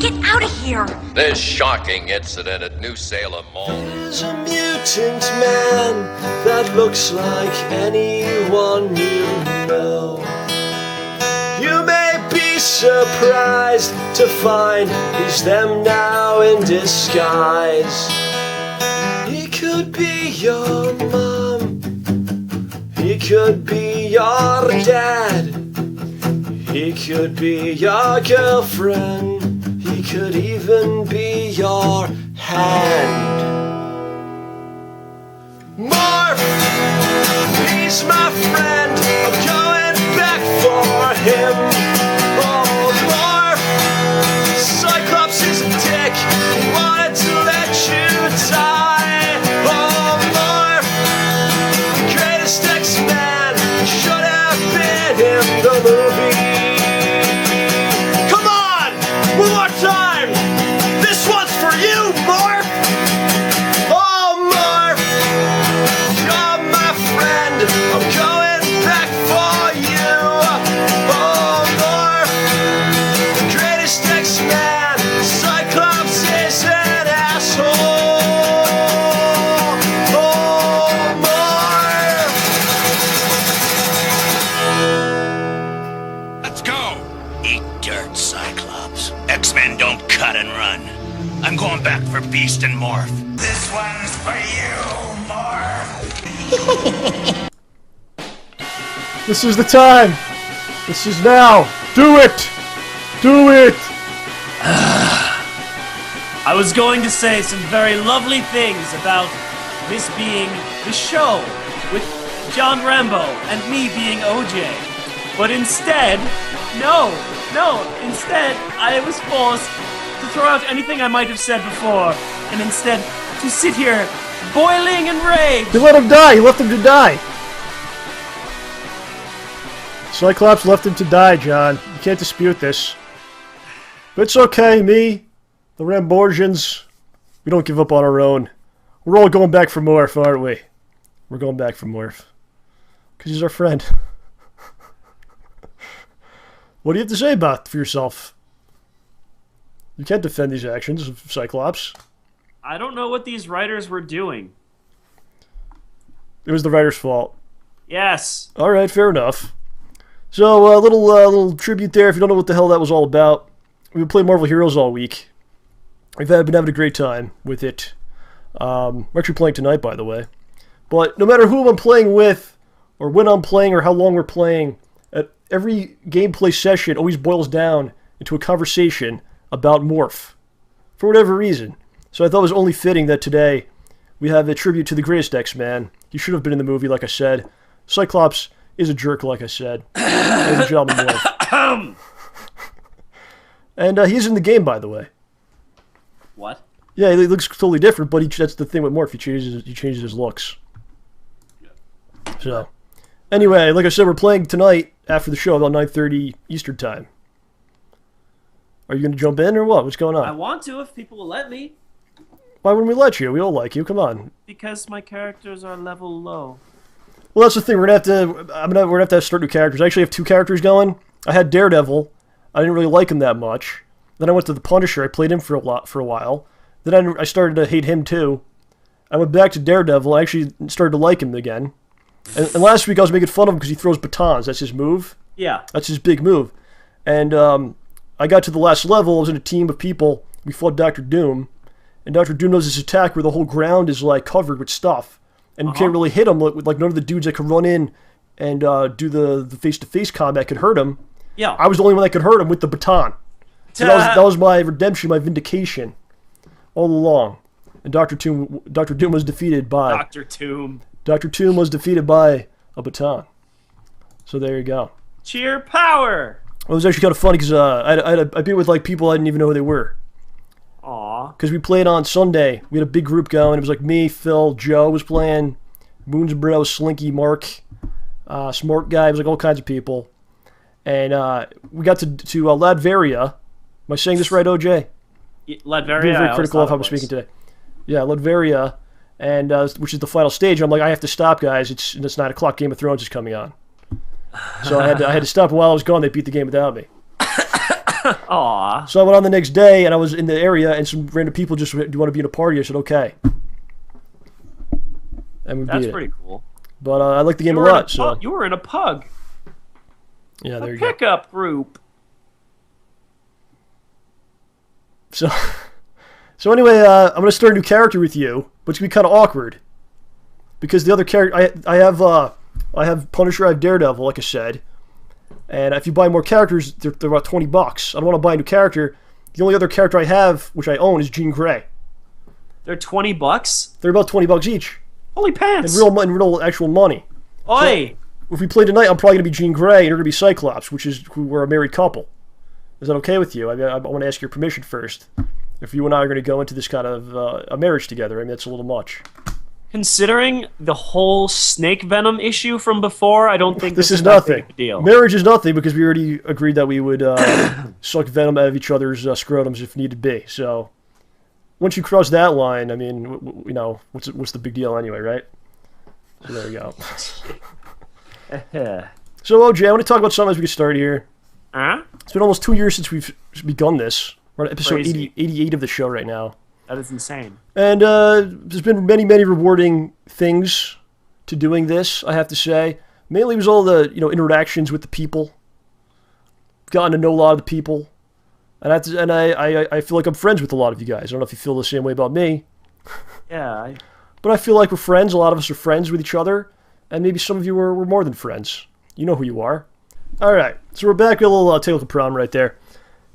get out of here! This shocking incident at New Salem Mall. There's a mutant man that looks like anyone you know. You may be surprised to find he's them now in disguise. He could be your mom, he could be your dad, he could be your girlfriend, he could even be your hand. Morph, he's my friend, I'm going back for him. Oh, Morph, Cyclops is a dick, he wanted to let you die. Oh, Morph, the greatest X-Man, should have been in the movie. Come on, one more time, this one's for you, Morph. Oh, Morph, you're my friend, I'm going back for you. Oh, Morph, the greatest X-Man, Cyclops is an asshole. Oh, Morph. Let's go! Eat dirt, Cyclops. X-Men don't cut and run. I'm going back for Beast and Morph. This one's for you, Morph! This is the time. This is now. Do it. Do it. I was going to say some very lovely things about this being the show with John Rambo and me being OJ. But instead, instead I was forced to throw out anything I might have said before and instead to sit here boiling in rage. He let him die. He left him to die. Cyclops left him to die, John. You can't dispute this. But it's okay, me, the Ramborgians, we don't give up on our own. We're all going back for Morph, aren't we? We're going back for Morph. Because he's our friend. What do you have to say about for yourself? You can't defend these actions of Cyclops. I don't know what these writers were doing. It was the writer's fault. Yes. Alright, fair enough. So, a little tribute there, if you don't know what the hell that was all about. We've been playing Marvel Heroes all week. We've been having a great time with it. We're actually playing tonight, by the way. But no matter who I'm playing with, or when I'm playing, or how long we're playing, every gameplay session always boils down into a conversation about Morph. For whatever reason. So I thought it was only fitting that today we have a tribute to the greatest X-Man. He should have been in the movie, like I said. Cyclops is a jerk, like I said. Ladies and gentlemen, Morph. And he's in the game, by the way. What? Yeah, he looks totally different, but that's the thing with Morph. He changes his looks. So, anyway, like I said, we're playing tonight after the show about 9:30 Eastern Time. Are you going to jump in or what? What's going on? I want to if people will let me. Why wouldn't we let you? We all like you. Come on. Because my characters are level low. Well, that's the thing. We're gonna have to start new characters. I actually have 2 characters going. I had Daredevil. I didn't really like him that much. Then I went to the Punisher. I played him for a while. Then I started to hate him too. I went back to Daredevil. I actually started to like him again. And last week I was making fun of him because he throws batons. That's his move. Yeah. That's his big move. And I got to the last level. I was in a team of people. We fought Dr. Doom. And Dr. Doom knows this attack where the whole ground is like covered with stuff. And you can't really hit him. Like none of the dudes that could run in and do the face-to-face combat could hurt him. Yeah. I was the only one that could hurt him with the baton. So that was my redemption, my vindication, all along. And Dr. Doom was defeated by... Dr. Doom was defeated by a baton. So there you go. Cheer power! It was actually kind of funny because I beat with like people I didn't even know who they were. Aw. Because we played on Sunday. We had a big group going. It was like me, Phil, Joe was playing, Moonsbro, Slinky, Mark, Smart Guy. It was like all kinds of people. And we got to Ladveria. Am I saying this right, OJ? Ladveria. Being very critical of how I'm speaking today. Yeah, Ladveria, and which is the final stage. I'm like, I have to stop, guys. It's 9 o'clock. Game of Thrones is coming on. So I had to stop. And while I was gone, they beat the game without me. Aw. So I went on the next day, and I was in the area, and some random people just, do you want to be in a party? I said, okay. And we That's beat it. pretty cool. But I like the game You a were in lot. So you were in a pug. yeah, there A you go. pickup group. So, so anyway, I'm gonna start a new character with you, but it's gonna be kind of awkward because the other character I have Punisher, I have Daredevil, like I said, and if you buy more characters, they're about $20. I don't want to buy a new character. The only other character I have, which I own, is Jean Grey. They're $20. They're about $20 each, Holy pants! in real actual money. Oi! If we play tonight, I'm probably gonna be Jean Grey, and you're gonna be Cyclops, who we're a married couple. Is that okay with you? I want to ask your permission first. If you and I are going to go into this kind of a marriage together, I mean, that's a little much. Considering the whole snake venom issue from before, I don't think This is that big nothing. of a deal. Marriage is nothing because we already agreed that we would suck venom out of each other's scrotums if need be. So once you cross that line, I mean, what's the big deal anyway, right? So there we go. So OJ, I want to talk about something as we get started here. Huh? It's been almost 2 years since we've begun this. We're on episode Crazy. 88 of the show right now. That is insane. And there's been many, many rewarding things to doing this, I have to say. Mainly it was all the interactions with the people. Gotten to know a lot of the people. And I feel like I'm friends with a lot of you guys. I don't know if you feel the same way about me. Yeah. But I feel like we're friends. A lot of us are friends with each other. And maybe some of you are more than friends. You know who you are. Alright, so we're back with a little technical problem right there.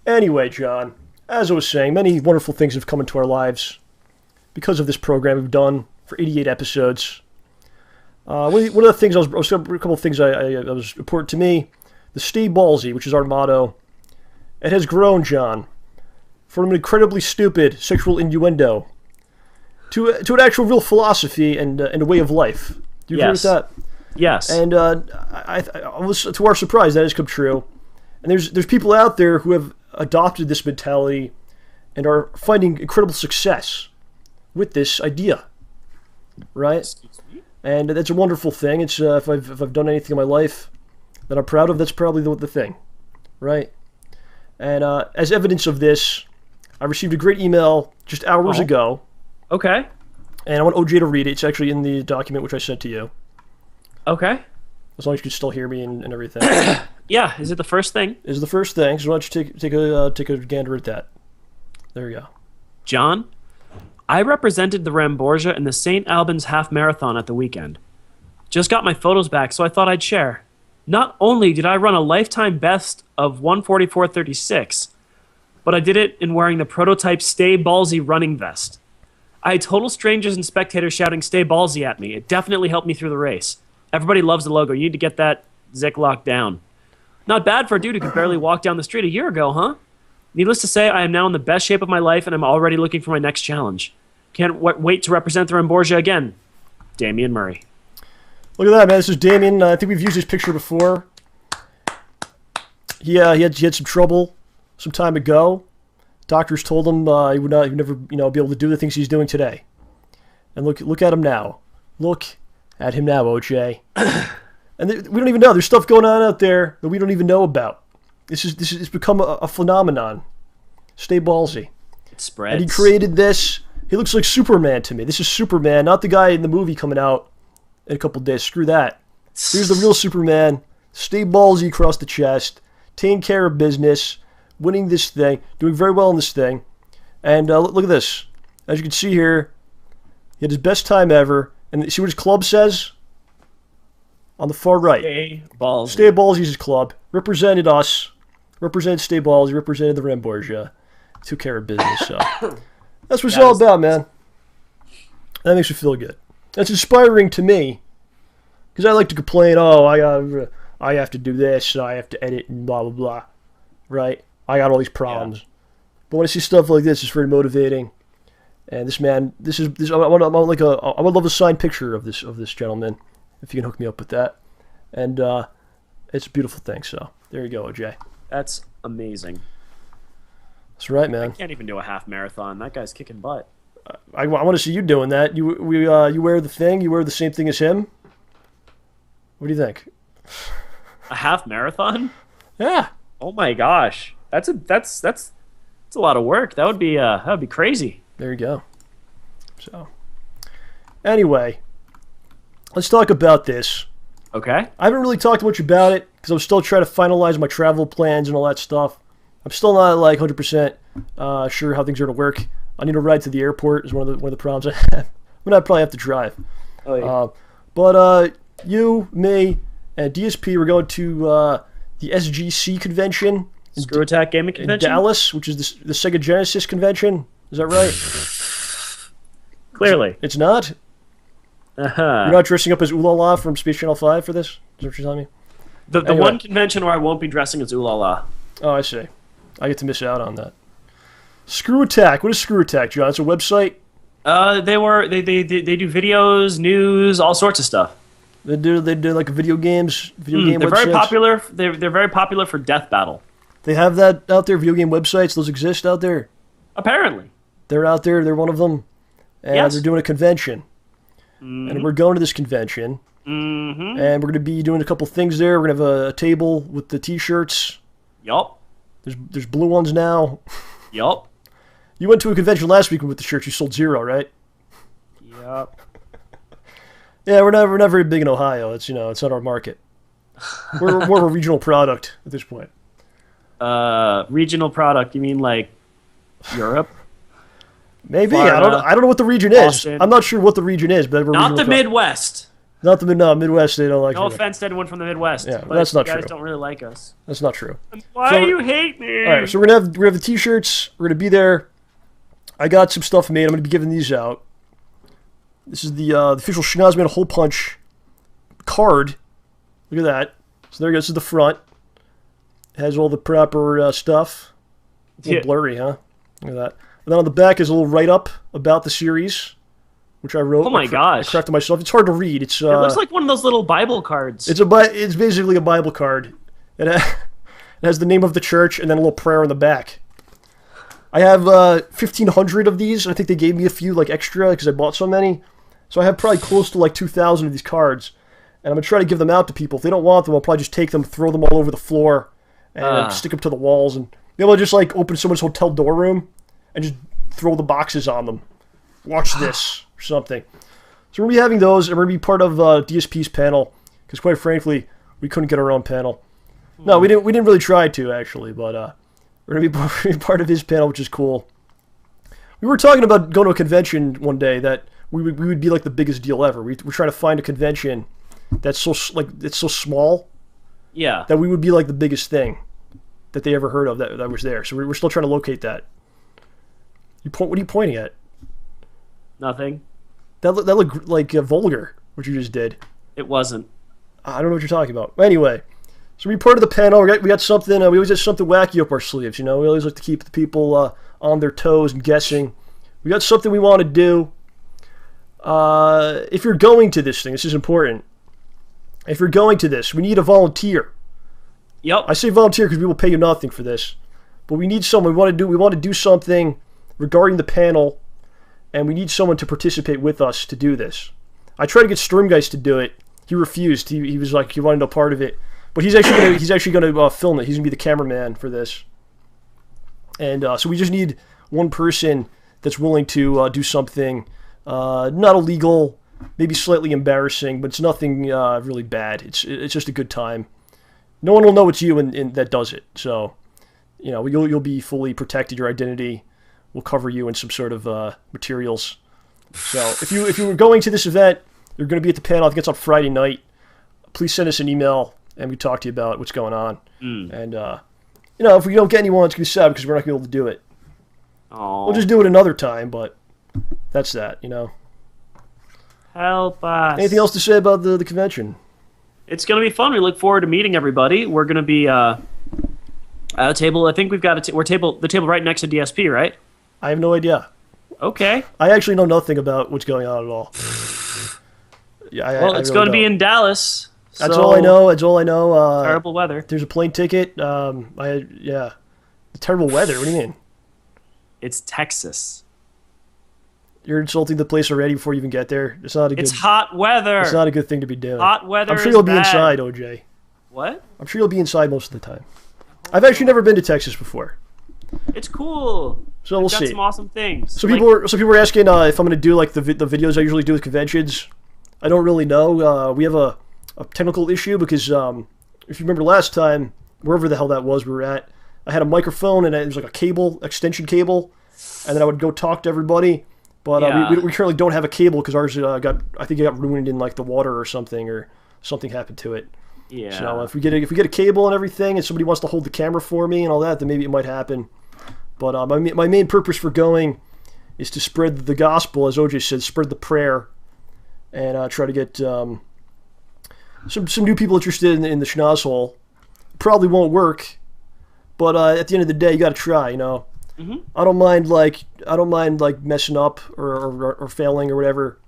Anyway, John, as I was saying, many wonderful things have come into our lives because of this program we've done for 88 episodes. One of the things a couple of things that was important to me, the StayBallsy, which is our motto, it has grown, John, from an incredibly stupid sexual innuendo to an actual real philosophy and a way of life. Do you agree with that? Yes. And I was, to our surprise, that has come true. And there's people out there who have adopted this mentality and are finding incredible success with this idea, right? And that's a wonderful thing. It's if I've done anything in my life that I'm proud of, that's probably the thing, right? And as evidence of this, I received a great email just hours ago, Okay. and I want OJ to read it. It's actually in the document which I sent to you. Okay. As long as you can still hear me and everything. Yeah. Is it the first thing? Is the first thing. So why don't you take a gander at that? There you go. John, I represented the Ramborgia in the St. Albans Half Marathon at the weekend. Just got my photos back, so I thought I'd share. Not only did I run a lifetime best of 1:44.36, but I did it in wearing the prototype StayBallsy running vest. I had total strangers and spectators shouting StayBallsy at me. It definitely helped me through the race. Everybody loves the logo. You need to get that Zick locked down. Not bad for a dude who could barely walk down the street a year ago, huh? Needless to say, I am now in the best shape of my life, and I'm already looking for my next challenge. Can't wait to represent the Ramborgia again. Damian Murray. Look at that, man. This is Damien. I think we've used his picture before. He had some trouble some time ago. Doctors told him he would never be able to do the things he's doing today. And look at him now. Look at him now, OJ. And we don't even know. There's stuff going on out there that we don't even know about. It's become a phenomenon. StayBallsy. It spreads. And he created this. He looks like Superman to me. This is Superman, not the guy in the movie coming out in a couple days. Screw that. Here's the real Superman. StayBallsy across the chest. Taking care of business. Winning this thing. Doing very well in this thing. And look at this. As you can see here, he had his best time ever. And see what his club says? On the far right. StayBallsy. StayBallsy is his club. Represented us. Represented StayBallsy. Represented the Ramborgia. Took care of business. So that's what it's all about, man. That makes me feel good. That's inspiring to me. Because I like to complain, I have to do this, I have to edit, and blah, blah, blah. Right? I got all these problems. Yeah. But when I see stuff like this, it's very motivating. And this man, I would love a signed picture of this gentleman, if you can hook me up with that. And it's a beautiful thing. So there you go, OJ. That's amazing. That's right, man. I can't even do a half marathon. That guy's kicking butt. I want to see you doing that. You wear the thing. You wear the same thing as him. What do you think? A half marathon? Yeah. Oh my gosh. That's a lot of work. That would be crazy. There you go. So, anyway, let's talk about this. Okay. I haven't really talked much about it because I'm still trying to finalize my travel plans and all that stuff. I'm still not like 100% sure how things are going to work. I need a ride to the airport is one of the problems I have. I'm gonna probably have to drive. Oh, yeah. But you, me, and DSP we're going to the SGC Convention Screw Attack Gaming in Convention? Dallas, which is the Sega Genesis Convention. Is that right? Clearly. It's not? Uh-huh. You're not dressing up as Oolala from Space Channel 5 for this? Is that what you're telling me? The Anyway. one convention where I won't be dressing as Oolala. Oh, I see. I get to miss out on that. Screw Attack. What is Screw Attack, John? It's a website? They do videos, news, all sorts of stuff. They do like video game They're websites? very popular. They're very popular for Death Battle. They have that out there, video game websites. Those exist out there. Apparently. They're out there. They're one of them. And Yes. they're doing a convention. And we're going to this convention. And we're going to be doing a couple things there. We're going to have a table with the T-shirts. Yup. There's blue ones now. Yup. You went to a convention last week with the shirts. You sold 0, right? Yup. Yeah, we're not very big in Ohio. It's it's not our market. We're more of a regional product at this point. Regional product, you mean like Europe? Maybe Florida, I don't know what the region is. Boston. I'm not sure what the region is, but we're Not regional the product. Midwest. Not the Midwest. They don't like. No it. offense to anyone from the Midwest. Yeah, but that's not you guys true. don't really like us. That's not true. Why So- do you hate me? All right, so we're gonna have the T-shirts. We're gonna be there. I got some stuff made. I'm gonna be giving these out. This is the official Schnozman Hole Punch card. Look at that. So there you go. This is the front. It has all the proper stuff. A little Yeah. blurry, huh? Look at that. And then on the back is a little write-up about the series, which I wrote. Oh my I gosh. crafted myself. It's hard to read. It It looks like one of those little Bible cards. It's basically a Bible card. It has the name of the church and then a little prayer in the back. I have 1,500 of these. I think they gave me a few like extra because I bought so many. So I have probably close to like 2,000 of these cards. And I'm going to try to give them out to people. If they don't want them, I'll probably just take them, throw them all over the floor, and stick them to the walls. And be able to just like open someone's hotel door room and just throw the boxes on them. Watch this or something. So we're going to be having those, and we're going to be part of DSP's panel. Because quite frankly, we couldn't get our own panel. No, we didn't really try to, actually. But we're going to be part of his panel, which is cool. We were talking about going to a convention one day that we would be like the biggest deal ever. We're trying to find a convention that's it's so small yeah. that we would be like the biggest thing that they ever heard of that was there. So we're still trying to locate that. What are you pointing at? Nothing. That looked like vulgar, what you just did. It wasn't. I don't know what you're talking about. Anyway, so we're part of the panel. We got something. We always have something wacky up our sleeves. We always like to keep the people on their toes and guessing. We got something we want to do. If you're going to this thing, this is important. If you're going to this, we need a volunteer. Yep. I say volunteer because we will pay you nothing for this, but we need someone. We want to do something regarding the panel, and we need someone to participate with us to do this. I tried to get Sturmgeist to do it. He refused. He was like he wanted no part of it. But he's actually gonna film it. He's gonna be the cameraman for this. And so we just need one person that's willing to do something not illegal, maybe slightly embarrassing, but it's nothing really bad. It's just a good time. No one will know it's you and that does it. So, you'll be fully protected. Your identity will cover you in some sort of materials. So if you were going to this event, you're going to be at the panel. I think it's on Friday night. Please send us an email and we talk to you about what's going on. And if we don't get anyone, it's going to be sad because we're not going to be able to do it. Aww. We'll just do it another time, but that's that. Help us. Anything else to say about the convention? It's going to be fun. We look forward to meeting everybody. We're going to be at a table. I think we've got the table right next to DSP, right? I have no idea. Okay. I actually know nothing about what's going on at all. Yeah, Well, it's going to be in Dallas. That's so all I know. That's all I know. Terrible weather. There's a plane ticket. The terrible weather. What do you mean? It's Texas. You're insulting the place already before you even get there. It's not a good. It's hot weather. It's not a good thing to be doing. Hot weather I'm sure is you'll be bad. inside, OJ. What? I'm sure you'll be inside most of the time. I've actually never been to Texas before. It's cool. So we'll got see. some awesome things. So people were asking if I'm going to do like the videos I usually do with conventions. I don't really know. We have a technical issue because if you remember last time, wherever the hell that was we were at, I had a microphone and it was like a cable, extension cable, and then I would go talk to everybody. But we currently don't have a cable because ours I think it got ruined in like the water or something happened to it. Yeah. So if we get a cable and everything, and somebody wants to hold the camera for me and all that, then maybe it might happen. But my main purpose for going is to spread the gospel, as OJ said, spread the prayer, and try to get some new people interested in the schnozzle. Probably won't work, but at the end of the day, you got to try. You know, I don't mind like messing up or failing or whatever.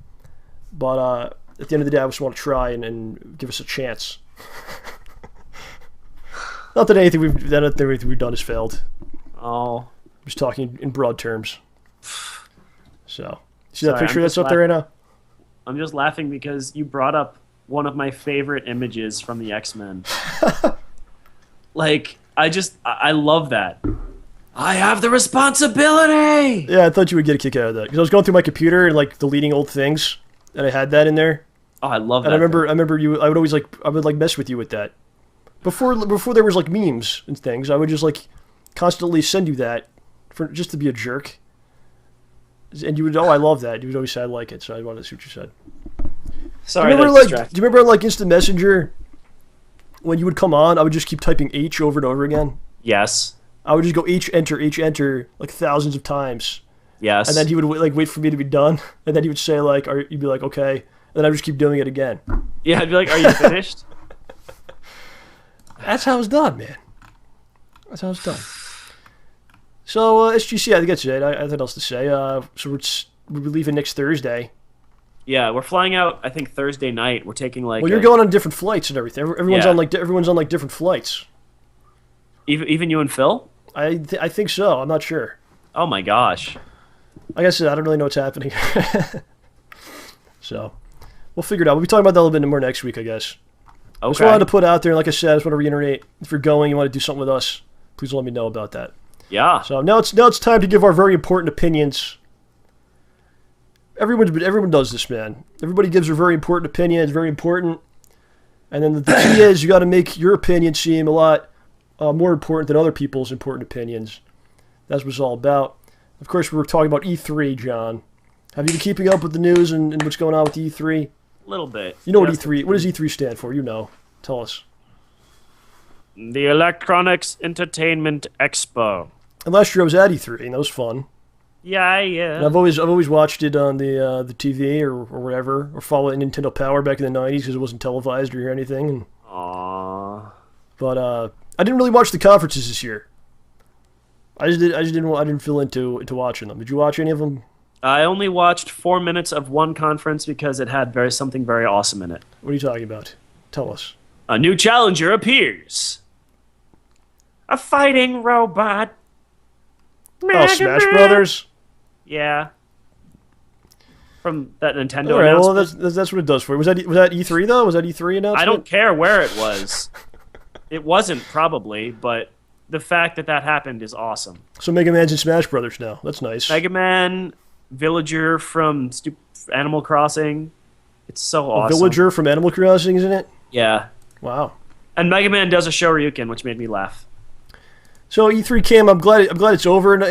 But at the end of the day, I just want to try and give us a chance. Not that anything we've done has failed. Oh, I'm just talking in broad terms. So, see that Sorry, picture that's up there right now? I'm just laughing because you brought up one of my favorite images from the X-Men. Like, I love that. I have the responsibility! Yeah, I thought you would get a kick out of that. Because I was going through my computer and, like, deleting old things, and I had that in there. Oh, I love that. And I remember I would mess with you with that. Before there was, like, memes and things, I would just, like, constantly send you that just to be a jerk. And you would, I love that. You would always say, I like it, so I wanted to see what you said. Sorry, do you remember on, like, Instant Messenger, when you would come on, I would just keep typing H over and over again? Yes. I would just go H, enter, like, thousands of times. Yes. And then he would, like, wait for me to be done. And then he would say, like, you'd be like, okay. And then I would just keep doing it again. Yeah, I'd be like, are you finished? That's how it's done, man. That's how it's done. So, SGC, I think that's it. I have nothing else to say. So we're leaving next Thursday. Yeah, we're flying out, I think, Thursday night. We're taking, like... Well, you're going on different flights and everything. Everyone's on like different flights. Even you and Phil? I think so. I'm not sure. Oh, my gosh. Like I said, I don't really know what's happening. So, we'll figure it out. We'll be talking about that a little bit more next week, I guess. Okay. Just wanted to put out there, and like I said, I just want to reiterate, if you're going, you want to do something with us, please let me know about that. Yeah. So now it's time to give our very important opinions. Everyone does this, man. Everybody gives their very important opinion. It's very important. And then the key is you got to make your opinion seem a lot more important than other people's important opinions. That's what it's all about. Of course, we were talking about E3, John. Have you been keeping up with the news and what's going on with E3? A little bit. You know what E3? What does E3 stand for? You know. Tell us. The Electronics Entertainment Expo. And last year I was at E3, and that was fun. Yeah. And I've always watched it on the TV or whatever, or follow it in Nintendo Power back in the '90s because it wasn't televised or anything. And, Aww. But I didn't really watch the conferences this year. I didn't feel into watching them. Did you watch any of them? I only watched 4 minutes of one conference because it had something very awesome in it. What are you talking about? Tell us. A new challenger appears. A fighting robot. Oh, Smash Brothers? Yeah. From that Nintendo All right, well, announcement. that's what it does for you. Was that E3, though? Was that E3 announcement? I don't care where it was. It wasn't, probably, but the fact that happened is awesome. So Mega Man's in Smash Brothers now. That's nice. Mega Man, Villager from Animal Crossing. It's so awesome. A Villager from Animal Crossing, isn't it? Yeah. Wow. And Mega Man does a Shoryuken, which made me laugh. So E3 came. I'm glad it's over. And,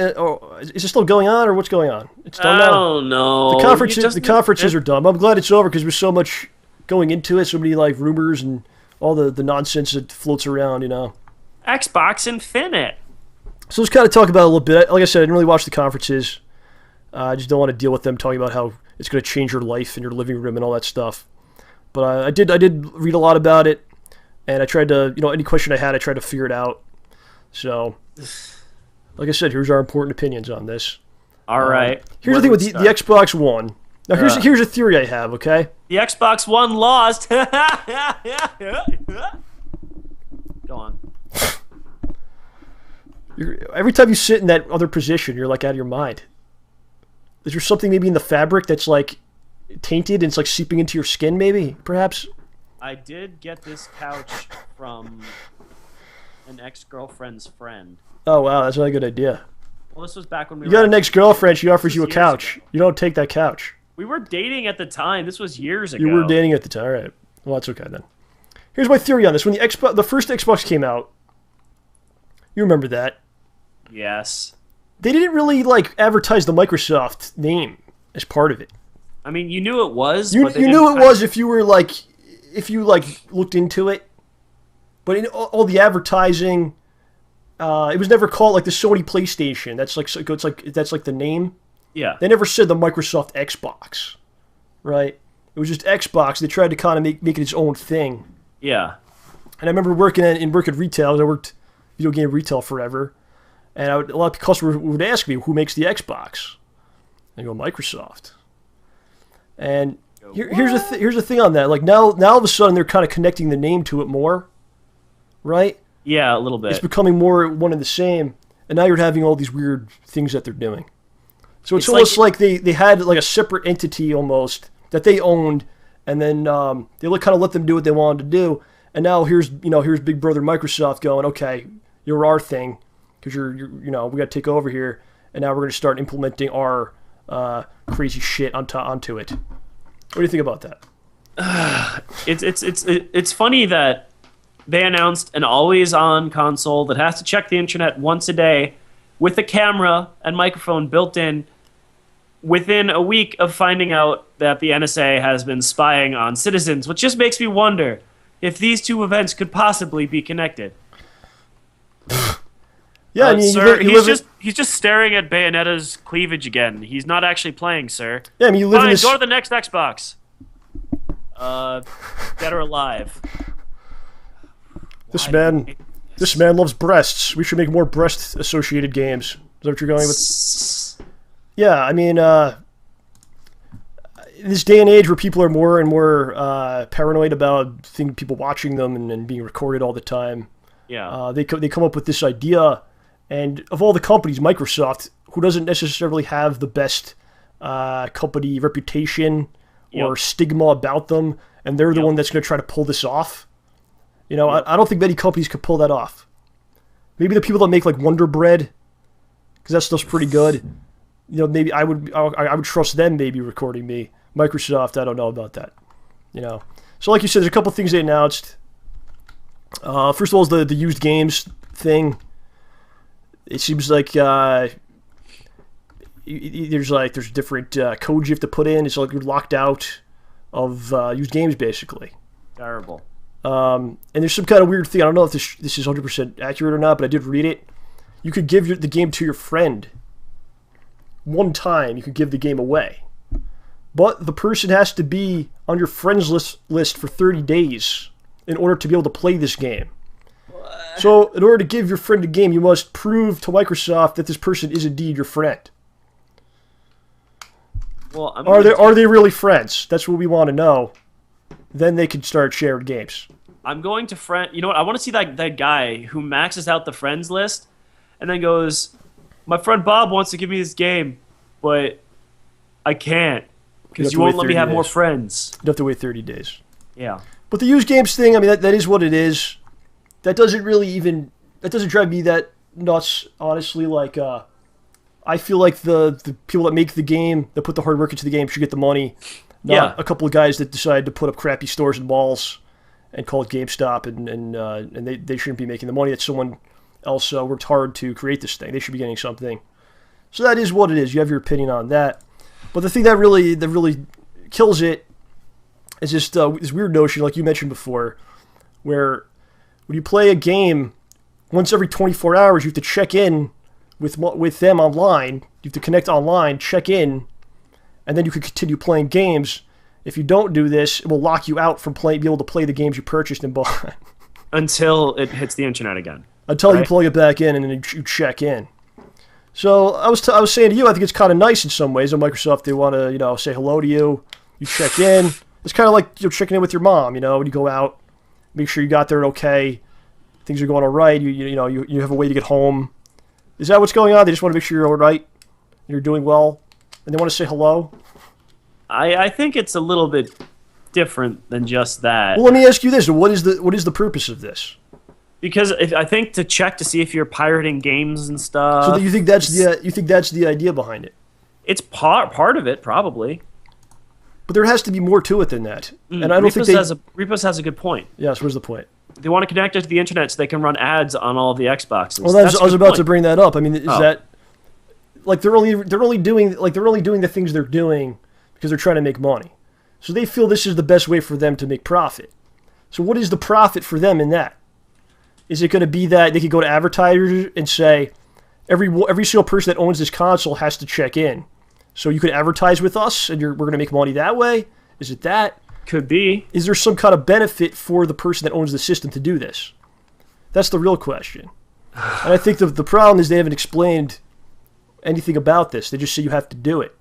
is it still going on, or what's going on? It's done now. I don't know. The conferences are done. I'm glad it's over because there's so much going into it. So many like rumors and all the nonsense that floats around. You know. Xbox Infinite. So let's kind of talk about it a little bit. Like I said, I didn't really watch the conferences. I just don't want to deal with them talking about how it's going to change your life and your living room and all that stuff. But I did read a lot about it, and I tried to, any question I had, I tried to figure it out. So, like I said, here's our important opinions on this. All right. Here's the thing with the Xbox One. Now, here's a theory I have, okay? The Xbox One lost. Go on. Every time you sit in that other position, you're like out of your mind. Is there something maybe in the fabric that's like tainted and it's like seeping into your skin, maybe, perhaps? I did get this couch from an ex-girlfriend's friend. Oh wow, that's not a good idea. Well, this was back when we You got an ex-girlfriend, she offers you a years couch. ago. You don't take that couch. We were dating at the time. This was years ago. You were dating at the time. All right. Well, that's okay then. Here's my theory on this. When the first Xbox came out, you remember that. Yes. They didn't really, like, advertise the Microsoft name as part of it. I mean, you knew it was. You but they knew didn't it was if you were, like, looked into it. But in all the advertising, it was never called, like, the Sony PlayStation. That's like the name. Yeah. They never said the Microsoft Xbox, right? It was just Xbox. They tried to kind of make it its own thing. Yeah. And I remember working at retail. I worked video game retail forever, and a lot of customers would ask me, "Who makes the Xbox?" And I go, "Microsoft." And here's the thing on that. Like now all of a sudden they're kind of connecting the name to it more, right? Yeah, a little bit. It's becoming more one and the same. And now you're having all these weird things that they're doing. So it's almost like they had like a separate entity almost that they owned, and then they kind of let them do what they wanted to do. And now here's Big Brother Microsoft going, okay, you're our thing because you're we got to take over here, and now we're going to start implementing our crazy shit onto it. What do you think about that? It's funny that they announced an always-on console that has to check the internet once a day with a camera and microphone built in within a week of finding out that the NSA has been spying on citizens, which just makes me wonder if these two events could possibly be connected. Yeah, I mean, sir, he's just staring at Bayonetta's cleavage again. He's not actually playing, sir. Yeah, I mean, you live in Fine, this. go to the next Xbox. Dead or alive. This man loves breasts. We should make more breast-associated games. Is that what you're going with? Yeah, I mean, in this day and age where people are more and more paranoid about people watching them and being recorded all the time, Yeah. they come up with this idea. And of all the companies, Microsoft, who doesn't necessarily have the best company reputation or stigma about them, and they're the one that's going to try to pull this off. You know, I don't think many companies could pull that off. Maybe the people that make like Wonder Bread, because that stuff's pretty good. You know, maybe I would trust them maybe recording me. Microsoft, I don't know about that. You know, so like you said, there's a couple things they announced. First of all, is the used games thing. It seems like there's different codes you have to put in. It's like you're locked out of used games basically. Terrible. And there's some kind of weird thing. I don't know if this is 100% accurate or not, but I did read it. You could give the game to your friend. One time, you could give the game away. But the person has to be on your friends list for 30 days in order to be able to play this game. So, in order to give your friend a game, you must prove to Microsoft that this person is indeed your friend. Well, Are they really friends? That's what we want to know. Then they can start sharing games. I'm going to friend. You know what? I want to see that guy who maxes out the friends list, and then goes, "My friend Bob wants to give me this game, but I can't because you won't let me have more friends." You have to wait 30 days. Yeah. But the used games thing, I mean, that is what it is. That doesn't drive me that nuts, honestly. Like, I feel like the people that make the game, that put the hard work into the game, should get the money. Not a couple of guys that decide to put up crappy stores and malls and call it GameStop, and they shouldn't be making the money that someone else worked hard to create this thing. They should be getting something. So that is what it is. You have your opinion on that. But the thing that really kills it is just this weird notion, like you mentioned before, where when you play a game, once every 24 hours, you have to check in with them online. You have to connect online, check in, and then you can continue playing games. If you don't do this, it will lock you out from be able to play the games you purchased and bought. Until it hits the internet again. Until you plug it back in and then you check in. So I was saying to you, I think it's kind of nice in some ways. At Microsoft, they want to say hello to you. You check in. It's kind of like you're checking in with your mom. When you go out, make sure you got there okay. Things are going all right. You have a way to get home. Is that what's going on? They just want to make sure you're all right. You're doing well. And they want to say hello? I think it's a little bit different than just that. Well, let me ask you this. What is the purpose of this? Because I think to check to see if you're pirating games and stuff. So you think that's the idea behind it? It's part of it, probably. But there has to be more to it than that. And I don't think Repos has a good point. Yes, where's the point? They want to connect it to the internet so they can run ads on all of the Xboxes. Well, I was about to bring that up. I mean, is that like they're only doing the things they're doing because they're trying to make money. So they feel this is the best way for them to make profit. So what is the profit for them in that? Is it going to be that they could go to advertisers and say, every single person that owns this console has to check in? So you could advertise with us and we're going to make money that way? Is it that? Could be. Is there some kind of benefit for the person that owns the system to do this? That's the real question. And I think the problem is they haven't explained anything about this. They just say you have to do it.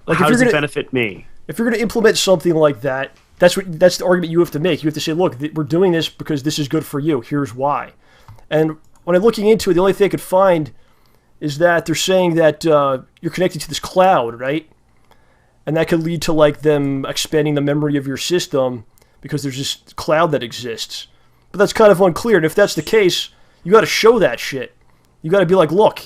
Like, how does it benefit me? If you're going to implement something like that, that's the argument you have to make. You have to say, look, we're doing this because this is good for you. Here's why. And when I'm looking into it, the only thing I could find is that they're saying that you're connected to this cloud, right? And that could lead to like them expanding the memory of your system because there's this cloud that exists. But that's kind of unclear. And if that's the case, you got to show that shit. You got to be like, look,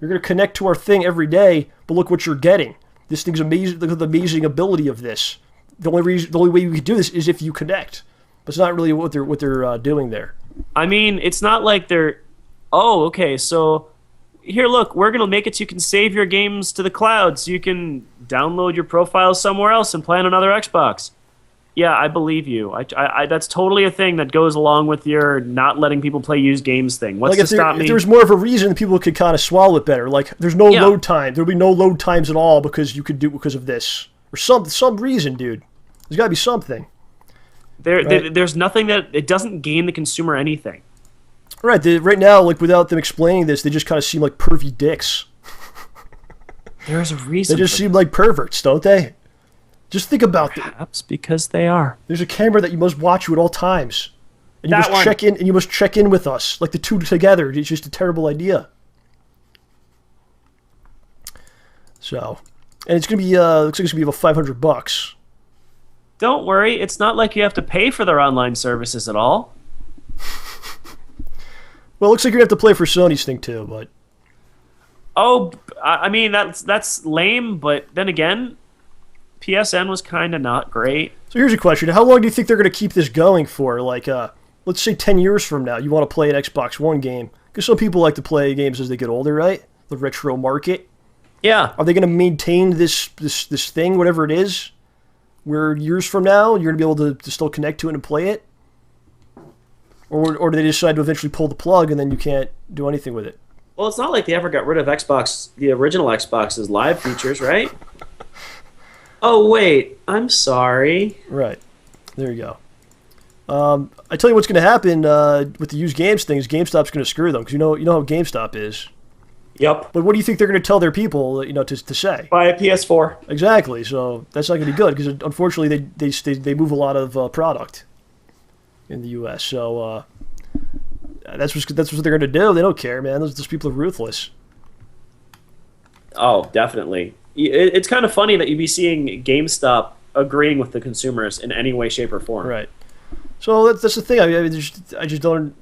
you're going to connect to our thing every day, but look what you're getting. This thing's amazing. Look at the amazing ability of this. The only way you can do this is if you connect. But it's not really what they're doing there. I mean, it's not like they're, oh, okay, so here, look, we're going to make it so you can save your games to the cloud so you can download your profiles somewhere else and play on another Xbox. Yeah, I believe you. I that's totally a thing that goes along with your not letting people play used games thing. What's to stop me? If there was more of a reason, people could kind of swallow it better. Like, there's no load time. There'll be no load times at all because because of this. Or some reason, dude. There's got to be something. There's nothing that... It doesn't gain the consumer anything. Right. Right now, like, without them explaining this, they just kind of seem like pervy dicks. There's a reason. They just seem like perverts, don't they? Just think about that. Perhaps because they are. There's a camera that you must watch you at all times. And you must check in with us. Like the two together. It's just a terrible idea. So... And it's gonna be looks like it's gonna be about $500. Don't worry, it's not like you have to pay for their online services at all. Well, it looks like you're gonna have to play for Sony's thing too, but. Oh, I mean that's lame, but then again, PSN was kind of not great. So here's a question: how long do you think they're gonna keep this going for? Like, let's say 10 years from now, you want to play an Xbox One game because some people like to play games as they get older, right? The retro market. Yeah. Are they going to maintain this thing, whatever it is, where years from now you're going to be able to still connect to it and play it? Or do they decide to eventually pull the plug and then you can't do anything with it? Well, it's not like they ever got rid of the original Xbox's live features, right? Oh, wait. I'm sorry. Right. There you go. I tell you what's going to happen with the used games thing is GameStop's going to screw them because you know how GameStop is. Yep. But what do you think they're going to tell their people, to say? Buy a PS4. Exactly. So that's not going to be good because unfortunately they move a lot of product in the U.S. So that's what they're going to do. They don't care, man. Those people are ruthless. Oh, definitely. It's kind of funny that you'd be seeing GameStop agreeing with the consumers in any way, shape, or form. Right. So that's the thing. I just don't.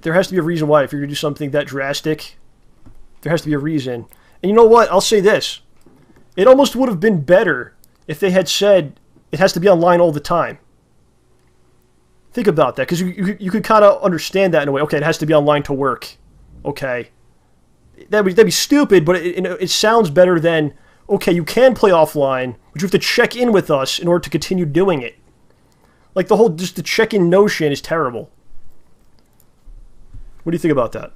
There has to be a reason why. If you're going to do something that drastic, there has to be a reason. And you know what? I'll say this. It almost would have been better if they had said it has to be online all the time. Think about that, because you could kind of understand that in a way. Okay, it has to be online to work. Okay. That'd be stupid, but it sounds better than, okay, you can play offline, but you have to check in with us in order to continue doing it. Like, just the check-in notion is terrible. What do you think about that?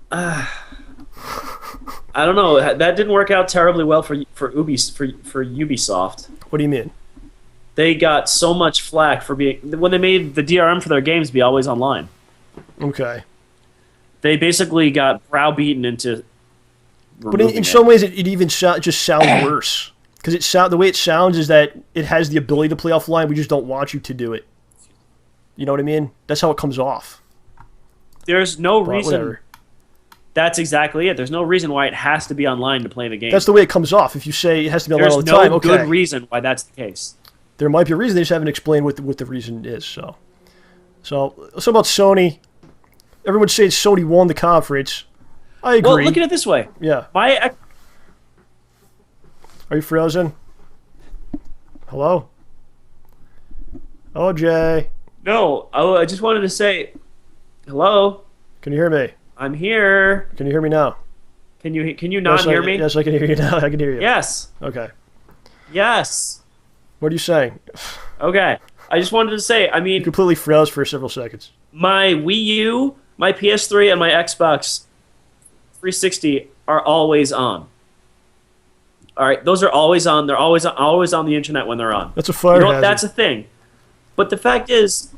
I don't know. That didn't work out terribly well for Ubisoft. What do you mean? They got so much flack for when they made the DRM for their games be always online. Okay. They basically got browbeaten into. But in some ways, it even just sounds worse because the way it sounds is that it has the ability to play offline. We just don't want you to do it. You know what I mean? That's how it comes off. There's no reason. Whatever. That's exactly it. There's no reason why it has to be online to play the game. That's the way it comes off. If you say it has to be online all the time, okay. There's no good reason why that's the case. There might be a reason. They just haven't explained what the reason is. So about Sony. everyone's saying Sony won the conference. I agree. Well, look at it this way. Yeah. My Are you frozen? Hello? OJ. No, I just wanted to say, hello. Can you hear me? I'm here. Can you hear me now? Can you not hear me? Yes, I can hear you now. I can hear you. Yes. Okay. Yes. What are you saying? Okay. I just wanted to say, I mean, You completely froze for several seconds. my Wii U, my PS3, and my Xbox 360 are always on. All right, those are always on. They're always on the internet when they're on. That's a fire You know what? hazard. That's a thing. But the fact is,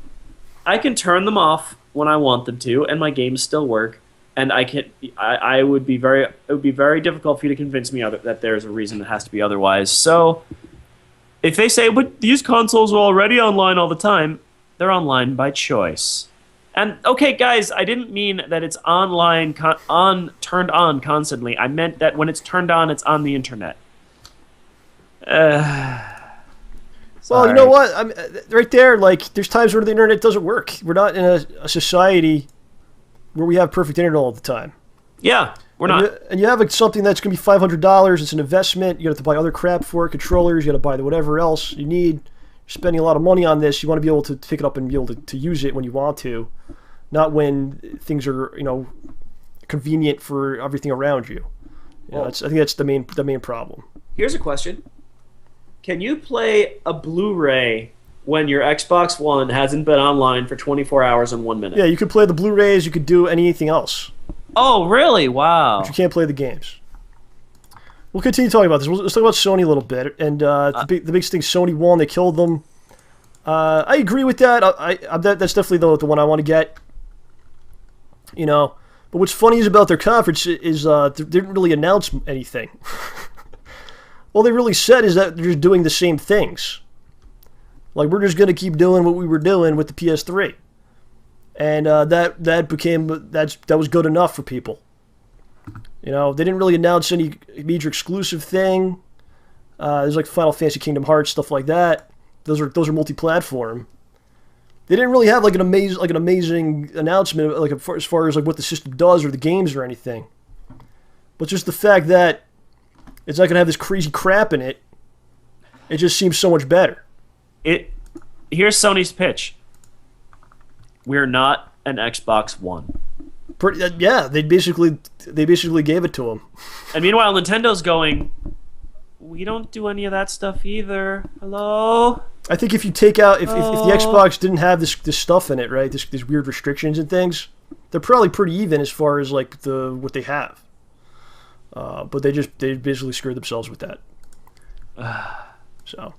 I can turn them off when I want them to, and my games still work. And it would be very difficult for you to convince me that there's a reason it has to be otherwise. So, if they say, but these consoles are already online all the time, they're online by choice. And okay, guys, I didn't mean that it's online, turned on constantly. I meant that when it's turned on, it's on the internet. Well, you know what? I mean, right there, like, there's times where the internet doesn't work. We're not in a society where we have perfect internet all the time. Yeah, we're not. And you have something that's going to be $500. It's an investment. You have to buy other crap for it, controllers. You got to buy whatever else you need. You're spending a lot of money on this. You want to be able to pick it up and be able to use it when you want to, not when things are, convenient for everything around you. I think that's the main problem. Here's a question. Can you play a Blu-ray when your Xbox One hasn't been online for 24 hours and 1 minute? Yeah, you could play the Blu-rays. You could do anything else. Oh, really? Wow. But you can't play the games. We'll continue talking about this. Let's talk about Sony a little bit. And the biggest thing, Sony won. They killed them. I agree with that. That's definitely the one I want to get. But what's funny is about their conference is they didn't really announce anything. All they really said is that they're just doing the same things. Like, we're just going to keep doing what we were doing with the PS3. And that was good enough for people. They didn't really announce any major exclusive thing. There's like Final Fantasy Kingdom Hearts, stuff like that. Those are multi-platform. They didn't really have like an amazing announcement like as far as like what the system does or the games or anything. But just the fact that it's not going to have this crazy crap in it, it just seems so much better. Here's Sony's pitch. We're not an Xbox One. Yeah, they basically gave it to them. And meanwhile, Nintendo's going, we don't do any of that stuff either. Hello? I think if you take out if the Xbox didn't have this stuff in it, right? These weird restrictions and things, they're probably pretty even as far as like what they have. But they basically screwed themselves with that. So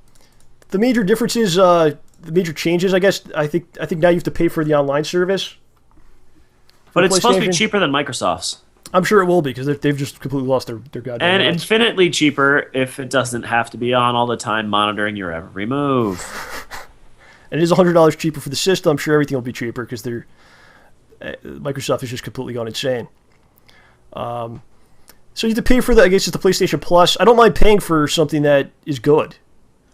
the major differences, the major changes, I guess. I think now you have to pay for the online service. But it's supposed to be cheaper than Microsoft's. I'm sure it will be because they've just completely lost their goddamn and minds. Infinitely cheaper if it doesn't have to be on all the time, monitoring your every move. And it is $100 cheaper for the system. I'm sure everything will be cheaper because Microsoft has just completely gone insane. So you have to pay for I guess it's the PlayStation Plus. I don't mind paying for something that is good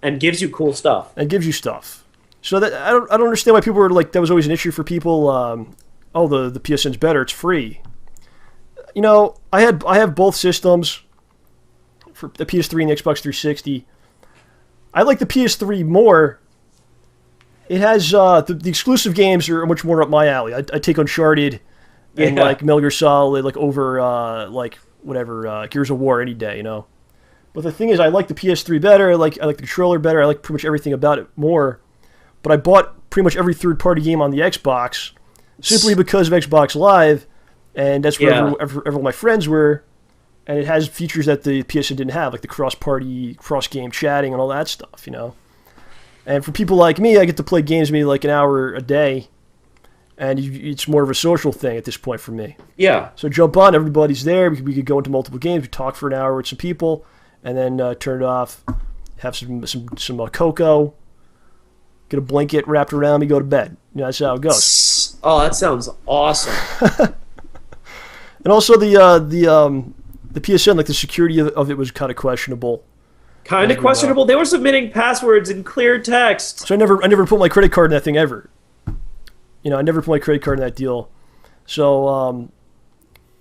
and gives you cool stuff. And gives you stuff. So that I don't understand why people were like that was always an issue for people. The PSN's better. It's free. I have both systems for the PS3 and the Xbox 360. I like the PS3 more. It has the exclusive games are much more up my alley. I take Uncharted and like Metal Gear Solid like over Gears of War any day, But the thing is, I like the PS3 better. I like the controller better. I like pretty much everything about it more. But I bought pretty much every third-party game on the Xbox simply because of Xbox Live, and that's where everyone my friends were. And it has features that the PSN didn't have, like the cross-party, cross-game chatting and all that stuff, And for people like me, I get to play games maybe like an hour a day, and it's more of a social thing at this point for me. Yeah. So jump on, everybody's there. We could go into multiple games, we talk for an hour with some people, and then turn it off, have some cocoa, get a blanket wrapped around me, go to bed. That's how it goes. Oh, that sounds awesome. And also the PSN, like the security of it was kind of questionable. Kind of questionable. They were submitting passwords in clear text. So I never put my credit card in that thing ever. I never put my credit card in that deal. So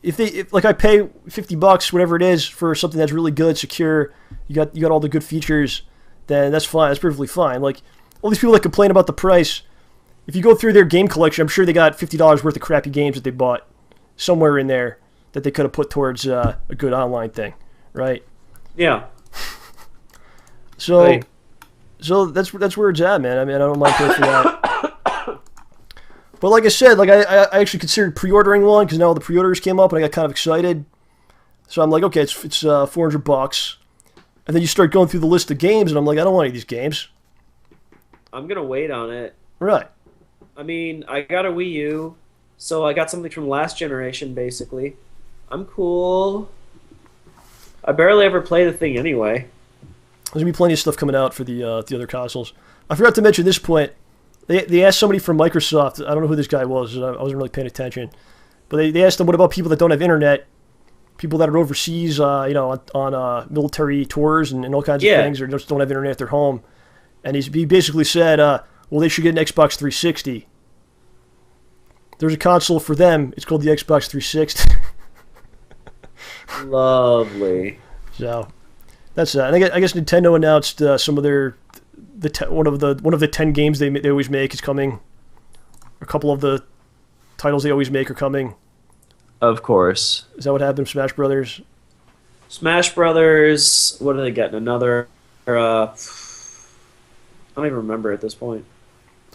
if like I pay $50, whatever it is, for something that's really good, secure, you got all the good features, then that's fine. That's perfectly fine. Like all these people that complain about the price, if you go through their game collection, I'm sure they got $50 worth of crappy games that they bought somewhere in there that they could have put towards a good online thing, right? Yeah. So, Right. so that's where it's at, man. I mean, I don't mind paying for that. But like I said, like I actually considered pre-ordering one because now the pre-orders came up and I got kind of excited. So I'm like, okay, it's $400, and then you start going through the list of games, and I'm like, I don't want any of these games. I'm gonna wait on it. Right. I mean, I got a Wii U, so I got something from last generation, basically. I'm cool. I barely ever play the thing anyway. There's gonna be plenty of stuff coming out for the other consoles. I forgot to mention this point. They asked somebody from Microsoft. I don't know who this guy was. I wasn't really paying attention. But they asked them, what about people that don't have internet? People that are overseas, on military tours and all kinds of things, or just don't have internet at their home. And he basically said, well, they should get an Xbox 360. There's a console for them. It's called the Xbox 360. Lovely. So that's that. And I guess Nintendo announced some of their one of the 10 games they always make is coming. A couple of the titles they always make are coming. Of course. Is that what happened? Smash Brothers. Smash Brothers. What are they getting? Another? I don't even remember at this point.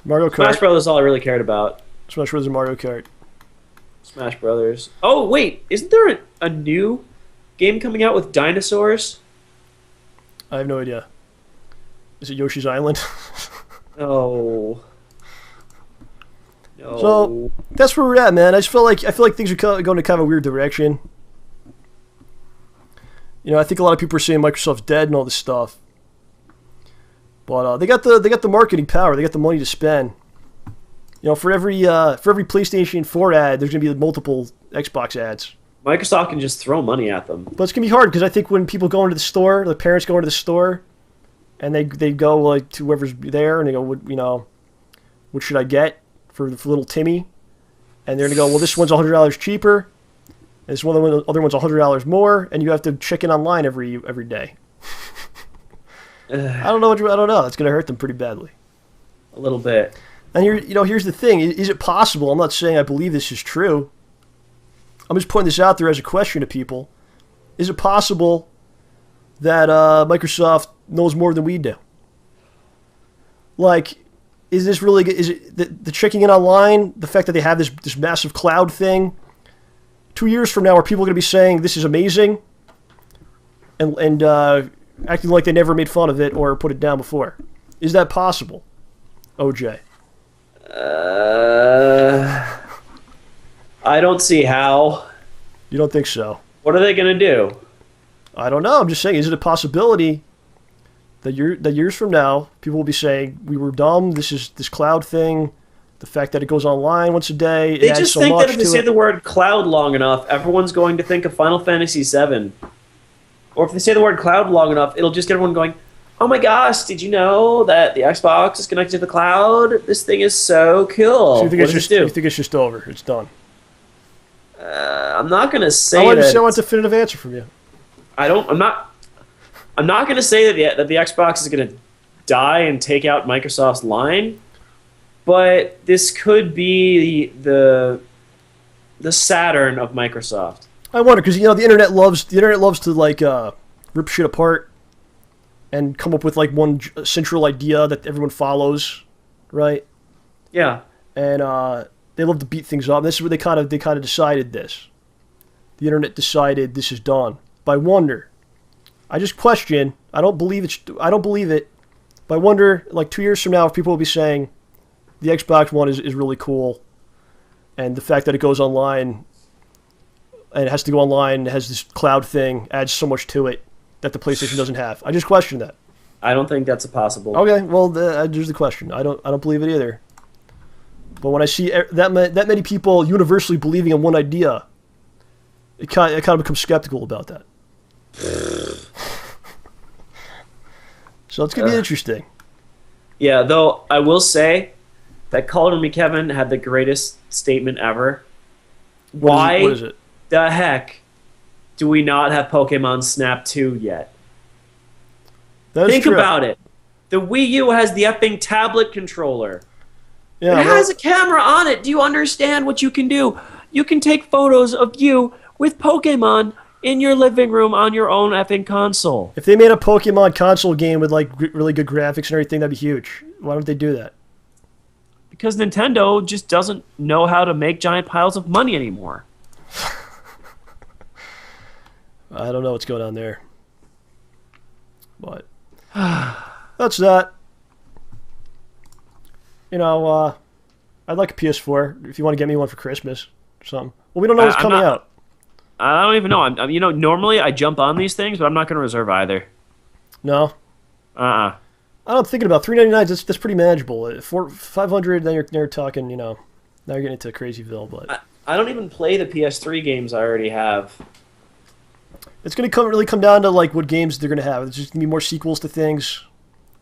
Mario Kart. Smash Brothers is all I really cared about. Smash Brothers and Mario Kart. Smash Brothers. Oh wait, isn't there a new game coming out with dinosaurs? I have no idea. Is it Yoshi's Island? No. No. So that's where we're at, man. I feel like things are going in kind of a weird direction. I think a lot of people are saying Microsoft's dead and all this stuff, but they got the marketing power. They got the money to spend. For every PlayStation 4 ad, there's gonna be multiple Xbox ads. Microsoft can just throw money at them. But it's gonna be hard because I think when people go into the store, the parents go into the store, and they go like to whoever's there, and they go, what should I get for little Timmy? And they're gonna go, well, this one's $100 cheaper, and this other one's $100 more, and you have to check in online every day. I don't know. It's gonna hurt them pretty badly. A little bit. And here's the thing: is it possible? I'm not saying I believe this is true. I'm just putting this out there as a question to people. Is it possible that Microsoft knows more than we do? Like, is this really? Is it the checking in online? The fact that they have this massive cloud thing. 2 years from now, are people going to be saying this is amazing, and acting like they never made fun of it or put it down before? Is that possible, OJ? I don't see how. You don't think so? What are they gonna do? I don't know. I'm just saying, is it a possibility that years from now, people will be saying, we were dumb, this cloud thing, the fact that it goes online once a day, They just think that if they say the word cloud long enough, everyone's going to think of Final Fantasy VII. Or if they say the word cloud long enough, it'll just get everyone going, oh my gosh, did you know that the Xbox is connected to the cloud? This thing is so cool. So you think What does it do? you think it's just over? It's done? I'm not going to say I want that. a definitive answer from you. I'm not going to say that the Xbox is going to die and take out Microsoft's line, but this could be the Saturn of Microsoft. I wonder because the internet loves to like rip shit apart and come up with like one central idea that everyone follows, right? Yeah. And they love to beat things up. This is where they kind of decided this. The internet decided this is done. But I wonder. I just question. I don't believe it. But I wonder, like 2 years from now, if people will be saying the Xbox One is really cool, and the fact that it goes online and it has to go online and has this cloud thing adds so much to it that the PlayStation doesn't have. I just question that. I don't think that's possible. Okay, well, there's the question. I don't believe it either. But when I see that many people universally believing in one idea, I kind of become skeptical about that. So it's gonna be interesting. Yeah, though I will say that Colin Me Kevin had the greatest statement ever. Why What is it? the heck do we not have Pokemon Snap 2 yet? That is Think true. about it. The Wii U has the effing tablet controller. Yeah, It has a camera on it. Do you understand what you can do? You can take photos of you with Pokemon in your living room on your own effing console. if they made a Pokemon console game with like really good graphics and everything, that'd be huge. Why don't they do that? Because Nintendo just doesn't know how to make giant piles of money anymore. I don't know what's going on there. But that's that. You know, I'd like a PS4 if you want to get me one for Christmas or something. Well, we don't know what's coming out. I don't even know. I'm you know, normally I jump on these things, but I'm not going to reserve either. No, Uh-uh. I'm thinking about $399. That's pretty manageable. $500, then you're talking. You know, now you're getting into Crazyville. But I don't even play the PS3 games I already have. it's going to really come down to like what games they're going to have. It's just going to be more sequels to things,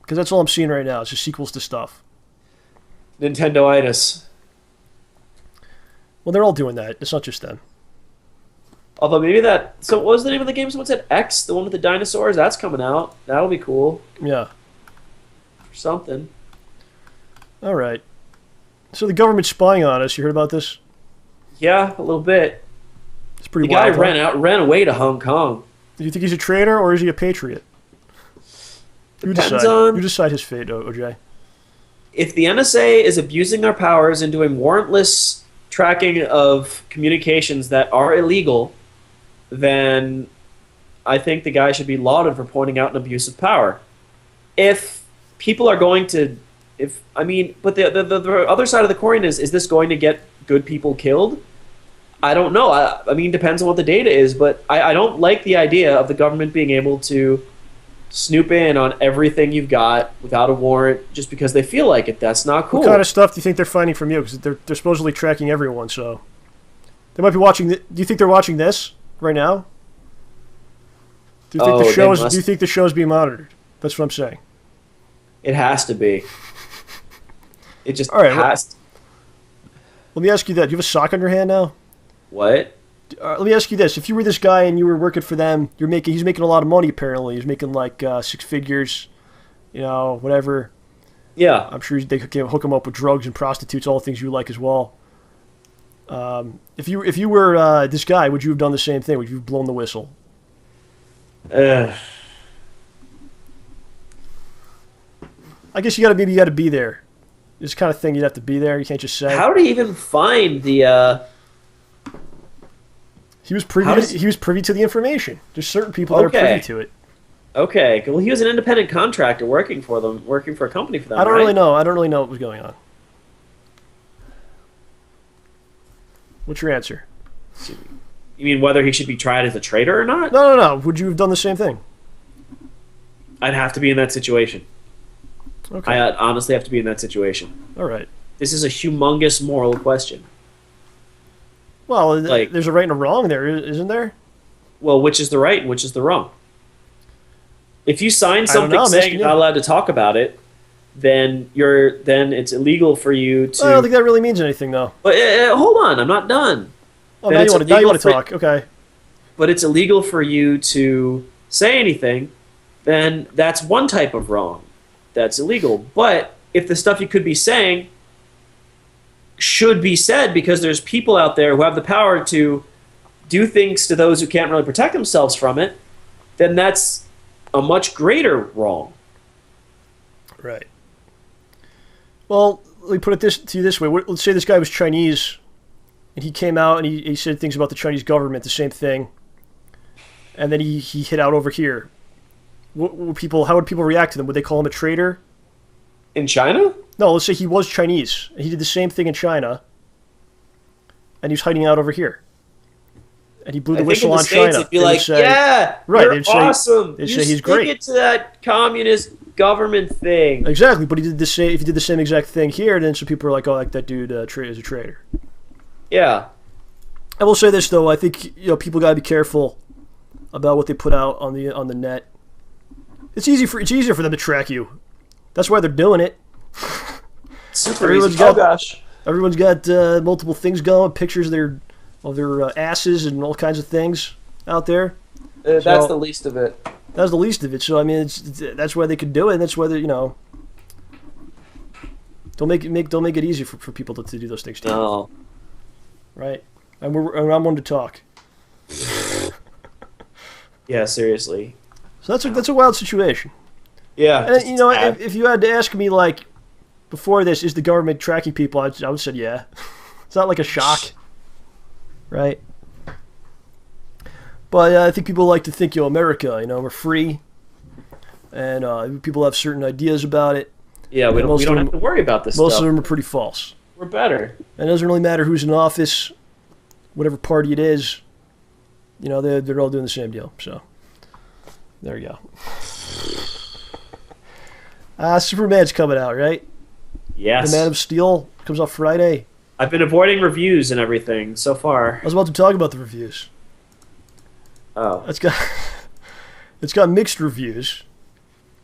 because that's all I'm seeing right now. It's just sequels to stuff. Nintendo-itis. Well, they're all doing that. It's not just them. Although maybe that... So what was the name of the game someone said? X? The one with the dinosaurs? That's coming out. That'll be cool. Yeah. Or something. All right. So the government's spying on us. You heard about this? Yeah, a little bit. It's pretty The guy wild. huh? ran away to Hong Kong. Do you think he's a traitor or is he a patriot? You Depends decide. on- You decide his fate, OJ. If the NSA is abusing their powers and doing warrantless tracking of communications that are illegal, then I think the guy should be lauded for pointing out an abuse of power. If people are going to... But the other side of the coin is this going to get good people killed? I don't know. I mean, depends on what the data is, but I don't like the idea of the government being able to snoop in on everything you've got without a warrant just because they feel like it. That's not cool. What kind of stuff do you think they're finding from you? Because they're supposedly tracking everyone, so... They might be watching... Do you think they're watching this right now? Do you think Oh, the they show's... must- Do you think the show's being monitored? That's what I'm saying. It has to be. It just All right, has. Let me ask you that. Do you have a sock on your hand now? What? Let me ask you this: if you were this guy and you were working for them, he's making a lot of money. Apparently, he's making like 6 figures, you know, whatever. Yeah. I'm sure they could hook him up with drugs and prostitutes, all the things you like as well. If you were this guy, would you have done the same thing? Would you have blown the whistle? Ugh. I guess you got to be there. This kind of thing you'd have to be there. You can't just say. How do you even find the? He was privy. How does- He was privy to the information. There's certain people that are Okay. privy to it. Okay. Well, he was an independent contractor working for them, working for a company for them. I don't right? really know. I don't really know what was going on. What's your answer? You mean whether he should be tried as a traitor or not? No. Would you have done the same thing? I'd have to be in that situation. Okay. I honestly have to be in that situation. All right. This is a humongous moral question. Well, Like- there's a right and a wrong there, isn't there? Well, which is the right and which is the wrong? If you sign I don't something know, I'm saying asking you're not you. allowed to talk about it, then it's illegal for you to. I don't think that really means anything, though. But hold on, I'm not done. Oh, Then now it's you illegal want to for- talk. Okay. But it's illegal for you to say anything, then that's one type of wrong. That's illegal. But if the stuff you could be saying should be said because there's people out there who have the power to do things to those who can't really protect themselves from it, then that's a much greater wrong. Right. Well, let me put it to you this way. Let's say this guy was Chinese, and he came out and he said things about the Chinese government, the same thing, and then he hit out over here. How would people react to them? Would they call him a traitor? In China? No, let's say he was Chinese, and he did the same thing in China, and he's hiding out over here. And he blew the I think in whistle the on States China. it'd be They would like, say- yeah, Right, you're they'd say- awesome. they'd You say he's stick great. it to that communist government thing. Exactly, but he did the same. If he did the same exact thing here, then some people are like, "Oh, like that dude is a traitor." Yeah. I will say this though: I think people gotta be careful about what they put out on the net. It's easier for them to track you. That's why they're doing it. Super Everyone's easy. got- Oh gosh. Everyone's got multiple things going, pictures of their of their asses and all kinds of things out there. That's So- the least of it. That's the least of it. So I mean, that's why they could do it, and that's why they, don't make it easy for people to do those things to you, No. right? And I'm one to talk. Yeah, seriously. So that's a wild situation. Yeah. And if you had to ask me like before this, is the government tracking people? I would say yeah. It's not like a shock, right? But I think people like to think, America, we're free, and people have certain ideas about it. Yeah, we most don't of have to worry about this Most stuff. of them are pretty false. We're better. And it doesn't really matter who's in office, whatever party it is. They're all doing the same deal. So there you go. Superman's coming out, right? Yes. The Man of Steel comes out Friday. I've been avoiding reviews and everything so far. I was about to talk about the reviews. Oh. It's got mixed reviews.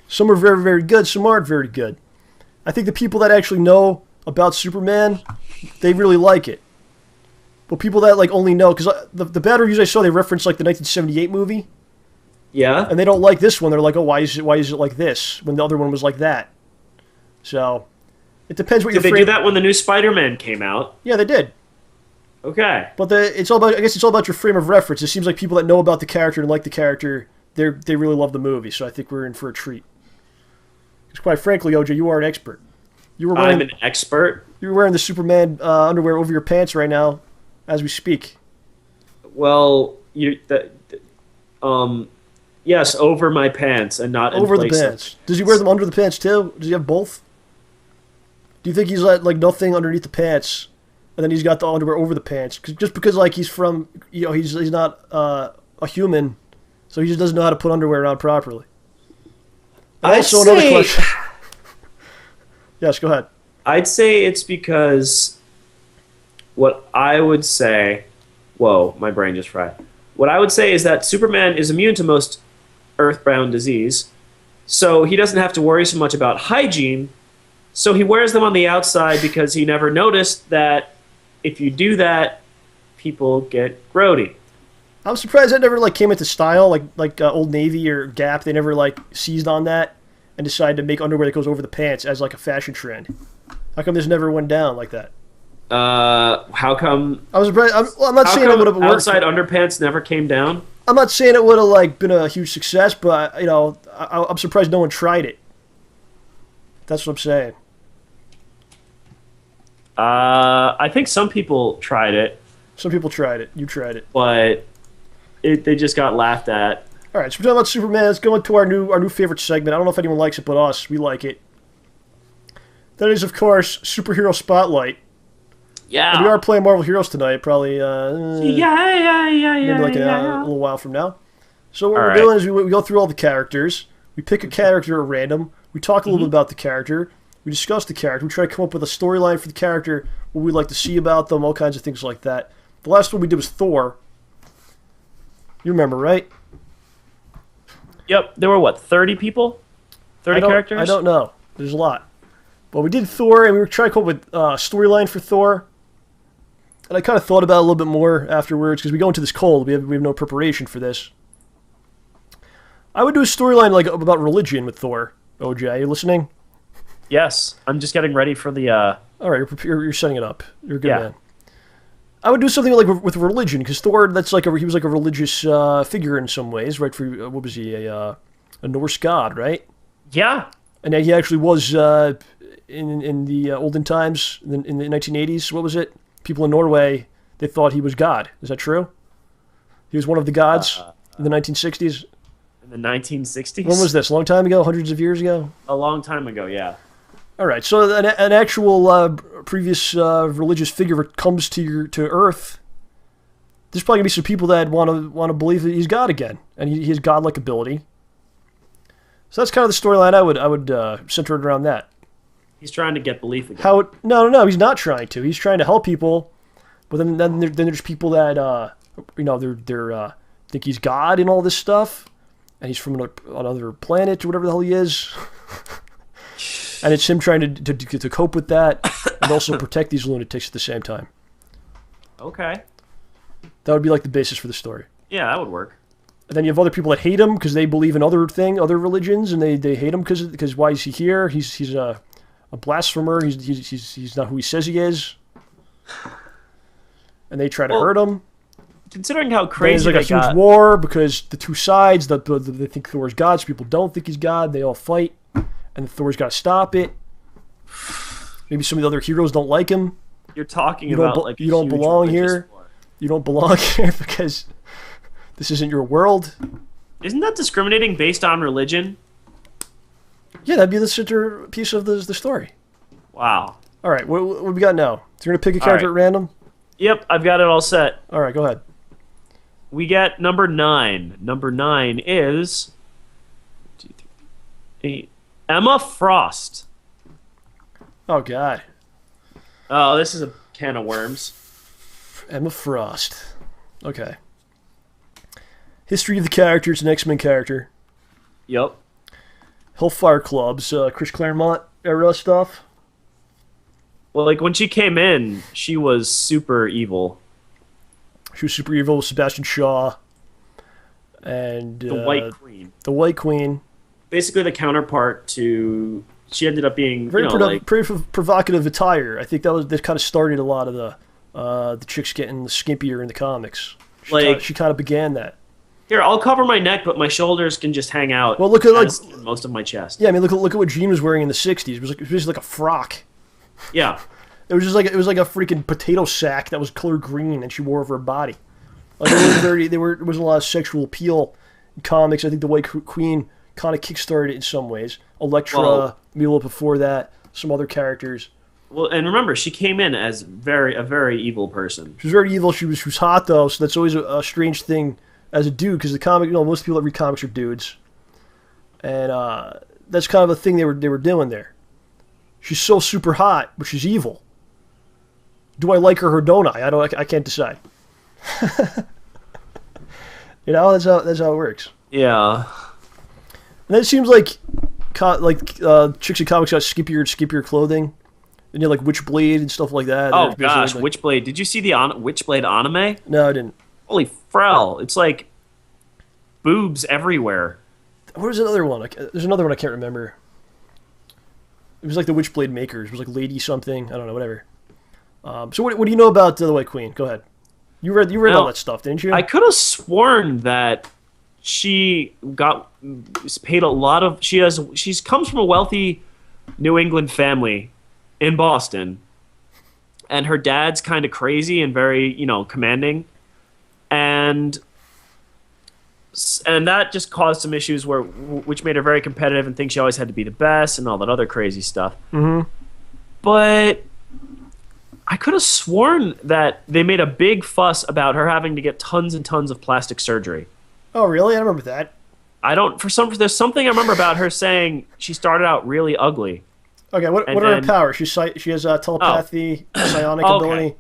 Some are very, very good. Some aren't very good. I think the people that actually know about Superman, they really like it. But people that only know, because the bad reviews I saw, they referenced the 1978 movie, Yeah? and they don't like this one. They're like, oh, why is it like this when the other one was like that? So it depends what Did they your do that when the new Spider-Man came out? Yeah, they did. Okay. But it's all about. I guess it's all about your frame of reference. It seems like people that know about the character and like the character, they really love the movie. So I think we're in for a treat. Because quite frankly, OJ, you are an expert. You were I'm wearing an expert. you're wearing the Superman underwear over your pants right now, as we speak. Well, yes, over my pants and not Over in the place of- pants. Does he wear them under the pants too? Does he have both? Do you think he's like nothing underneath the pants, and then he's got the underwear over the pants? Just because he's from he's not a human, so he just doesn't know how to put underwear on properly. And I'd also another say- question. Yes, go ahead. I'd say it's because what I would say... Whoa, my brain just fried. What I would say is that Superman is immune to most earthbound disease, so he doesn't have to worry so much about hygiene, so he wears them on the outside because he never noticed that if you do that, people get grody. I'm surprised that never came into style, like Old Navy or Gap. They never seized on that and decided to make underwear that goes over the pants as a fashion trend. How come this never went down like that? How come... I was surprised. I'm not How saying it come would have worked. outside underpants never came down? I'm not saying it would have been a huge success, but I'm surprised no one tried it. That's what I'm saying. I think some people tried it, Some people tried it. You tried it. but they just got laughed at. All right, so we're talking about Superman. Let's go into our new favorite segment. I don't know if anyone likes it, but us, we like it. That is, of course, Superhero Spotlight. Yeah. And we are playing Marvel Heroes tonight, probably maybe a little while from now. So what All we're right. doing is we go through all the characters. We pick a character at random. We talk a little bit about the character. We discuss the character. We try to come up with a storyline for the character, what we'd like to see about them, all kinds of things like that. The last one we did was Thor. You remember, right? Yep. There were, 30 people? 30 characters? I don't know. There's a lot. But we did Thor, and we were trying to come up with a storyline for Thor. And I kind of thought about it a little bit more afterwards, because we go into this cold. We have no preparation for this. I would do a storyline about religion with Thor. OJ, are you listening? Yes. I'm just getting ready for the... All right, you're setting it up. You're a good Yeah. man. I would do something with religion, because Thor, he was a religious figure in some ways, right? For what was he, a Norse god, right? Yeah. And he actually was in the olden times, in the 1980s. What was it? People in Norway, they thought he was God. Is that true? He was one of the gods in the 1960s. In the 1960s? When was this? A long time ago? Hundreds of years ago? A long time ago, yeah. All right, so an actual previous religious figure comes to Earth. There's probably gonna be some people that want to believe that he's God again, and he has godlike ability. So that's kind of the storyline I would center it around that. He's trying to get belief again. No, he's not trying to. He's trying to help people, but then there's people that they're think he's God and all this stuff, and he's from another planet or whatever the hell he is. And it's him trying to cope with that and also protect these lunatics at the same time. Okay. That would be like the basis for the story. Yeah, that would work. And then you have other people that hate him because they believe in other religions, and they hate him because why is he here? He's a blasphemer. He's not who he says he is. And they try to hurt him. Considering how Then crazy there's like a huge war because the two sides, they think Thor's God, so people don't think he's God. They all fight, and Thor's got to stop it. Maybe some of the other heroes don't like him. You're talking about like you don't belong here. War. You don't belong here because this isn't your world. Isn't that discriminating based on religion? Yeah, that'd be the centerpiece of the story. Wow. All right, what we got now? So you're gonna pick a character at random. Yep, I've got it all set. All right, go ahead. We get number 9. Number 9 is 1, 2, 3, 8. Emma Frost. Oh God. Oh, this is a can of worms. Emma Frost. Okay. History of the character. It's an X-Men character. Yep. Hellfire Clubs. Chris Claremont era stuff. Well, like when she came in, she was super evil. She was super evil with Sebastian Shaw. And The White Queen. The White Queen. Basically the counterpart to... She ended up being, Very like... provocative attire. I think that kind of started a lot of the chicks getting skimpier in the comics. She kind of began that. Here, I'll cover my neck, but my shoulders can just hang out. Well, look at most of my chest. Yeah, I mean, look at what Jean was wearing in the '60s. It was basically like a frock. Yeah. It was like a freaking potato sack that was colored green, and she wore over her body. Like there was a lot of sexual appeal in comics. I think the White Queen kind of kickstarted it in some ways. Elektra, maybe a little before that, some other characters. Well, and remember, she came in as a very evil person. She was very evil. She was hot though, so that's always a strange thing as a dude, because the comic, most people that read comics are dudes, and that's kind of a thing they were doing there. She's so super hot, but she's evil. Do I like her or don't I? I can't decide. That's how it works. Yeah. And then it seems like chicks in comics got skippier clothing. And you have like Witchblade and stuff like that. Oh gosh, Witchblade. Did you see the Witchblade anime? No, I didn't. Holy frell. It's like boobs everywhere. What was another one? There's another one I can't remember. It was like the Witchblade makers. It was like Lady something. I don't know, whatever. So what do you know about the White Queen? Go ahead. You read all that stuff, didn't you? I could have sworn that she got paid a lot of... She's comes from a wealthy New England family in Boston. And her dad's kind of crazy and very, commanding. And that just caused some issues which made her very competitive and think she always had to be the best and all that other crazy stuff. Mm-hmm. But I could have sworn that they made a big fuss about her having to get tons and tons of plastic surgery. Oh, really? I don't remember that. There's something I remember about her saying she started out really ugly. Okay, what are her powers? She has telepathy, psionic ability.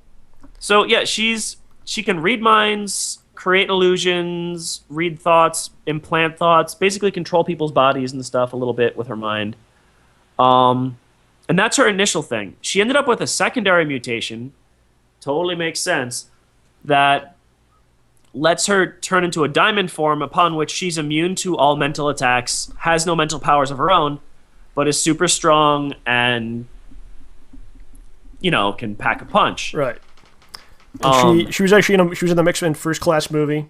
So yeah, she can read minds, create illusions, read thoughts, implant thoughts, basically control people's bodies and stuff a little bit with her mind. And that's her initial thing. She ended up with a secondary mutation, totally makes sense, that lets her turn into a diamond form, upon which she's immune to all mental attacks, has no mental powers of her own, but is super strong and, can pack a punch. Right. And she was actually she was in the X-Men First Class movie,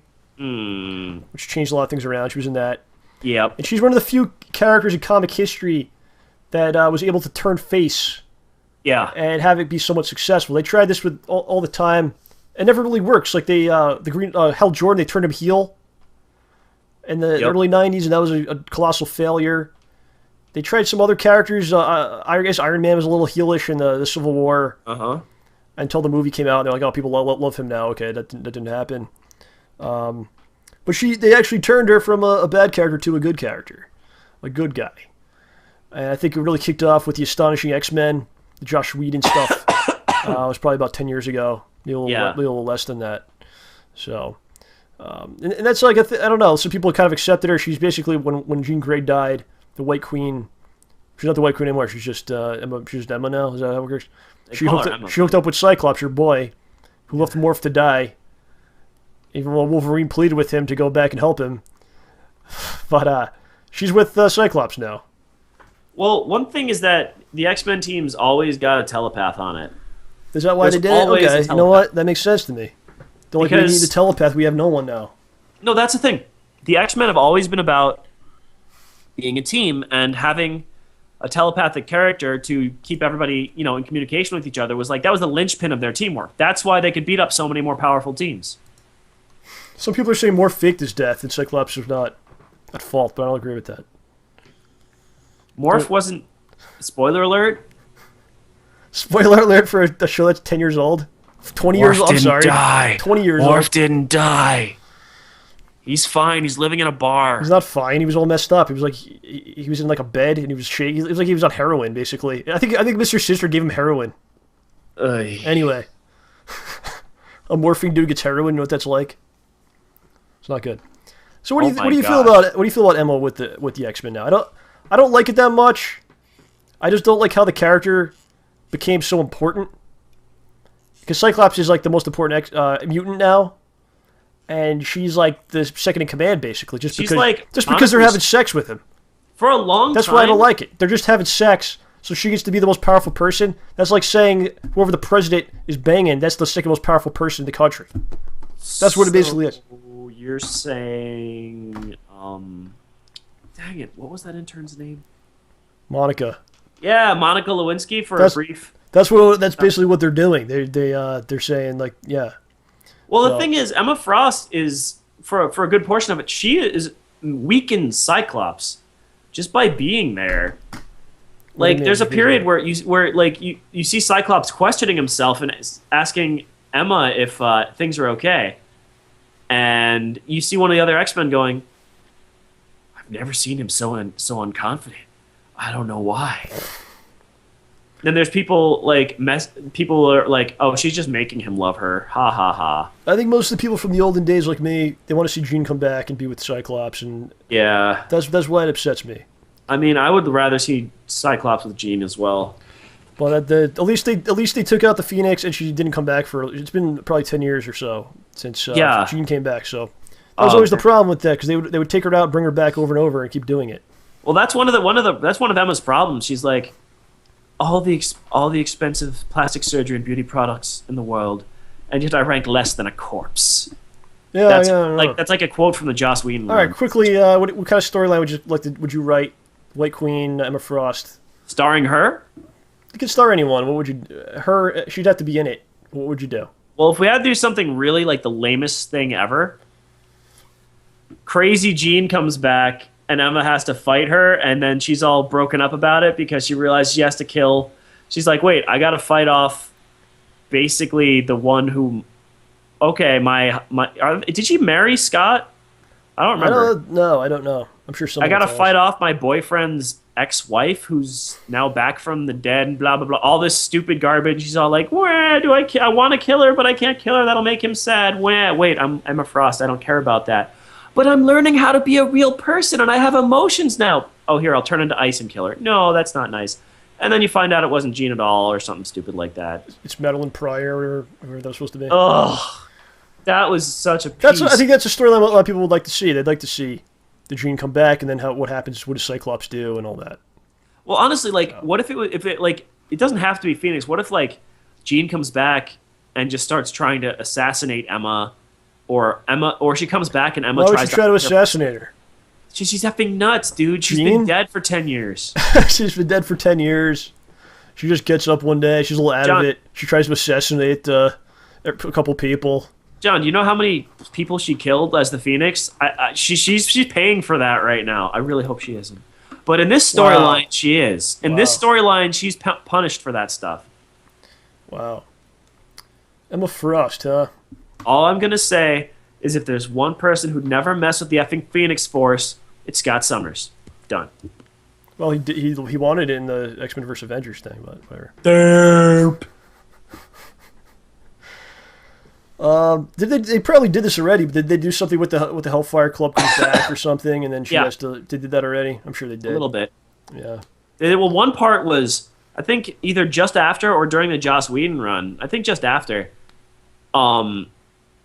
which changed a lot of things around. She was in that. Yep. And she's one of the few characters in comic history that was able to turn face. Yeah. And have it be somewhat successful. They tried this with all the time. It never really works. Like the Green Hal Jordan, they turned him heel in the early '90s, and that was a colossal failure. They tried some other characters. I guess Iron Man was a little heelish in the Civil War. Until the movie came out, and they're like, "Oh, people love him now." Okay, that didn't happen. But they actually turned her from a bad character to a good character, a good guy. And I think it really kicked off with the Astonishing X-Men, the Josh Whedon stuff. It was probably about 10 years ago, maybe a little less than that. So, and that's like I don't know. Some people kind of accepted her. She's basically when Jean Grey died, the White Queen. She's not the White Queen anymore. She's just Emma. She's just Emma now. Is that how it works? She hooked up with Cyclops, your boy, who left Morph to die, even though Wolverine pleaded with him to go back and help him. But she's with Cyclops now. Well, one thing is that the X-Men team's always got a telepath on it. Is that why There's they did it? always a Okay, you know telepath. what? That makes sense to me. The only we need the telepath, we have no one now. No, that's the thing. The X-Men have always been about being a team and having a telepathic character to keep everybody, in communication with each other was that was the linchpin of their teamwork. That's why they could beat up so many more powerful teams. Some people are saying Morph faked his death and Cyclops was not at fault, but I don't agree with that. Morph wasn't... Spoiler alert? Spoiler alert for a show that's 10 years old? 20 years old? I'm sorry. Die. 20 years old. Morph didn't die. He's fine. He's living in a bar. He's not fine. He was all messed up. He was he was in a bed and he was shaking. It was like he was on heroin, basically. I think Mr. Sister gave him heroin. Anyway. A morphine dude gets heroin. You know what that's like? It's not good. So what do you feel about Emma with the X-Men now? I don't like it that much. I just don't like how the character became so important. Because Cyclops is the most important mutant now. And she's the second in command, basically, just because they're having sex with him. For a long time. That's why I don't like it. They're just having sex, so she gets to be the most powerful person. That's like saying whoever the president is banging, that's the second most powerful person in the country. That's what it basically is. You're saying, dang it, what was that intern's name? Monica. Yeah, Monica Lewinsky for a brief. That's basically what they're doing. They're saying yeah. Well, the thing is, Emma Frost is for a good portion of it. She is weakened Cyclops just by being there. There's a period where you see Cyclops questioning himself and asking Emma if things are okay, and you see one of the other X-Men going, "I've never seen him so unconfident. I don't know why." Then there's people people are like, "Oh, she's just making him love her." Ha ha ha. I think most of the people from the olden days, like me, they want to see Jean come back and be with Cyclops, and yeah, that's why it upsets me. I mean, I would rather see Cyclops with Jean as well. But at least they took out the Phoenix, and she didn't come back it's been probably 10 years or so since Jean came back. So that was always the problem with that, because they would take her out, bring her back over and over, and keep doing it. Well, that's one of Emma's problems. She's like, all the expensive plastic surgery and beauty products in the world, and yet I rank less than a corpse. Yeah, that's like a quote from the Joss Whedon. All right, quickly, what kind of storyline would you write? White Queen, Emma Frost, starring her? You could star anyone. What would you? She'd have to be in it. What would you do? Well, if we had to do something really the lamest thing ever, Crazy Jean comes back. And Emma has to fight her, and then she's all broken up about it because she realizes she has to kill. She's like, wait, I got to fight off basically the one who... Okay, did she marry Scott? I don't remember. No, I don't know. I'm sure someone... I got to fight off my boyfriend's ex-wife who's now back from the dead and blah, blah, blah. All this stupid garbage. She's all like, where do I want to kill her, but I can't kill her. That'll make him sad. Wait, I'm Emma Frost. I don't care about that. But I'm learning how to be a real person, and I have emotions now. Oh, here, I'll turn into ice and kill her. No, that's not nice. And then you find out it wasn't Jean at all, or something stupid like that. It's Madeline Pryor, or whatever that was supposed to be. Ugh. That was such a piece. I think that's a storyline a lot of people would like to see. They'd like to see the Jean come back, and then what happens, what does Cyclops do, and all that. Well, honestly, what if it doesn't have to be Phoenix. What if, Jean comes back and just starts trying to assassinate Emma, or she comes back and Emma tries to... try to assassinate her? She's effing nuts, dude. She's been dead for 10 years. She's been dead for 10 years. She just gets up one day. She's a little out of it. She tries to assassinate a couple people. John, do you know how many people she killed as the Phoenix? She's paying for that right now. I really hope she isn't. But in this storyline, she is. In this storyline, she's punished for that stuff. Wow. Emma Frost, huh? All I'm going to say is if there's one person who'd never mess with the effing Phoenix Force, it's Scott Summers. Done. Well, he wanted it in the X-Men vs. Avengers thing, but whatever. Derp. They probably did this already, but did they do something with the Hellfire Club comes back or something, and then she has to... They did that already? I'm sure they did. A little bit. Yeah. Well, one part was, I think, either just after or during the Joss Whedon run. I think just after.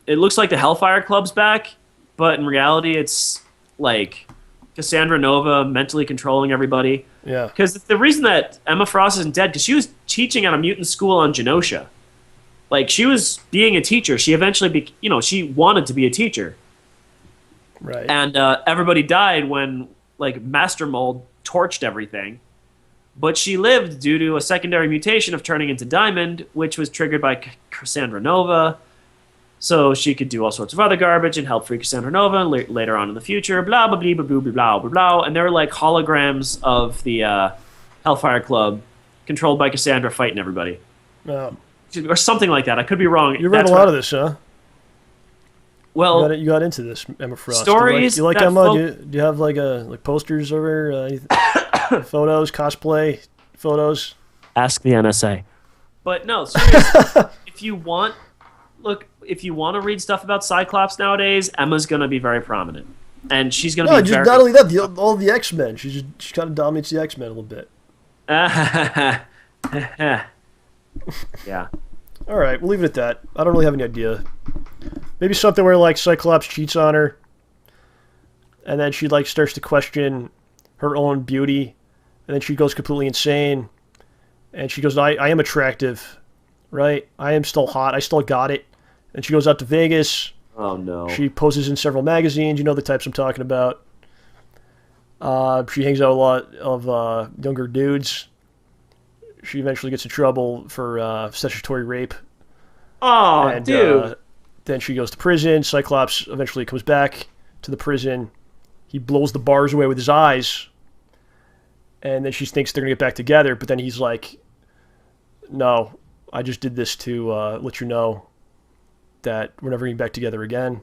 it looks like the Hellfire Club's back, but in reality, it's like Cassandra Nova mentally controlling everybody. Yeah. Because the reason that Emma Frost isn't dead, because she was teaching at a mutant school on Genosha. Like, she was being a teacher. She eventually, she wanted to be a teacher. Right. And everybody died when, like, Master Mold torched everything. But she lived due to a secondary mutation of turning into Diamond, which was triggered by Cassandra Nova. So she could do all sorts of other garbage and help free Cassandra Nova later on in the future. Blah, blah, blah, blah, blah, blah, blah, blah. And they were like holograms of the Hellfire Club controlled by Cassandra fighting everybody. Oh. Or something like that. I could be wrong. You read a lot of this, huh? Well, you got into this, Emma Frost. Stories. Do you like Emma? Do you have like posters of her? Photos, cosplay photos. Ask the NSA. But no, seriously, if you want to read stuff about Cyclops nowadays, Emma's gonna be very prominent, and she's gonna be not only that, all the X-Men. She kind of dominates the X-Men a little bit. Yeah. All right, we'll leave it at that. I don't really have any idea. Maybe something where like Cyclops cheats on her, and then she like starts to question her own beauty, and then she goes completely insane, and she goes, I am attractive, right? I am still hot. I still got it. And she goes out to Vegas. Oh no. She poses in several magazines. You know the types I'm talking about. She hangs out with a lot of younger dudes. She eventually gets in trouble for statutory rape. Oh, and, dude. Then she goes to prison. Cyclops eventually comes back to the prison. He blows the bars away with his eyes. And then she thinks they're going to get back together. But then he's like, no, I just did this to let you know that we're never getting back together again.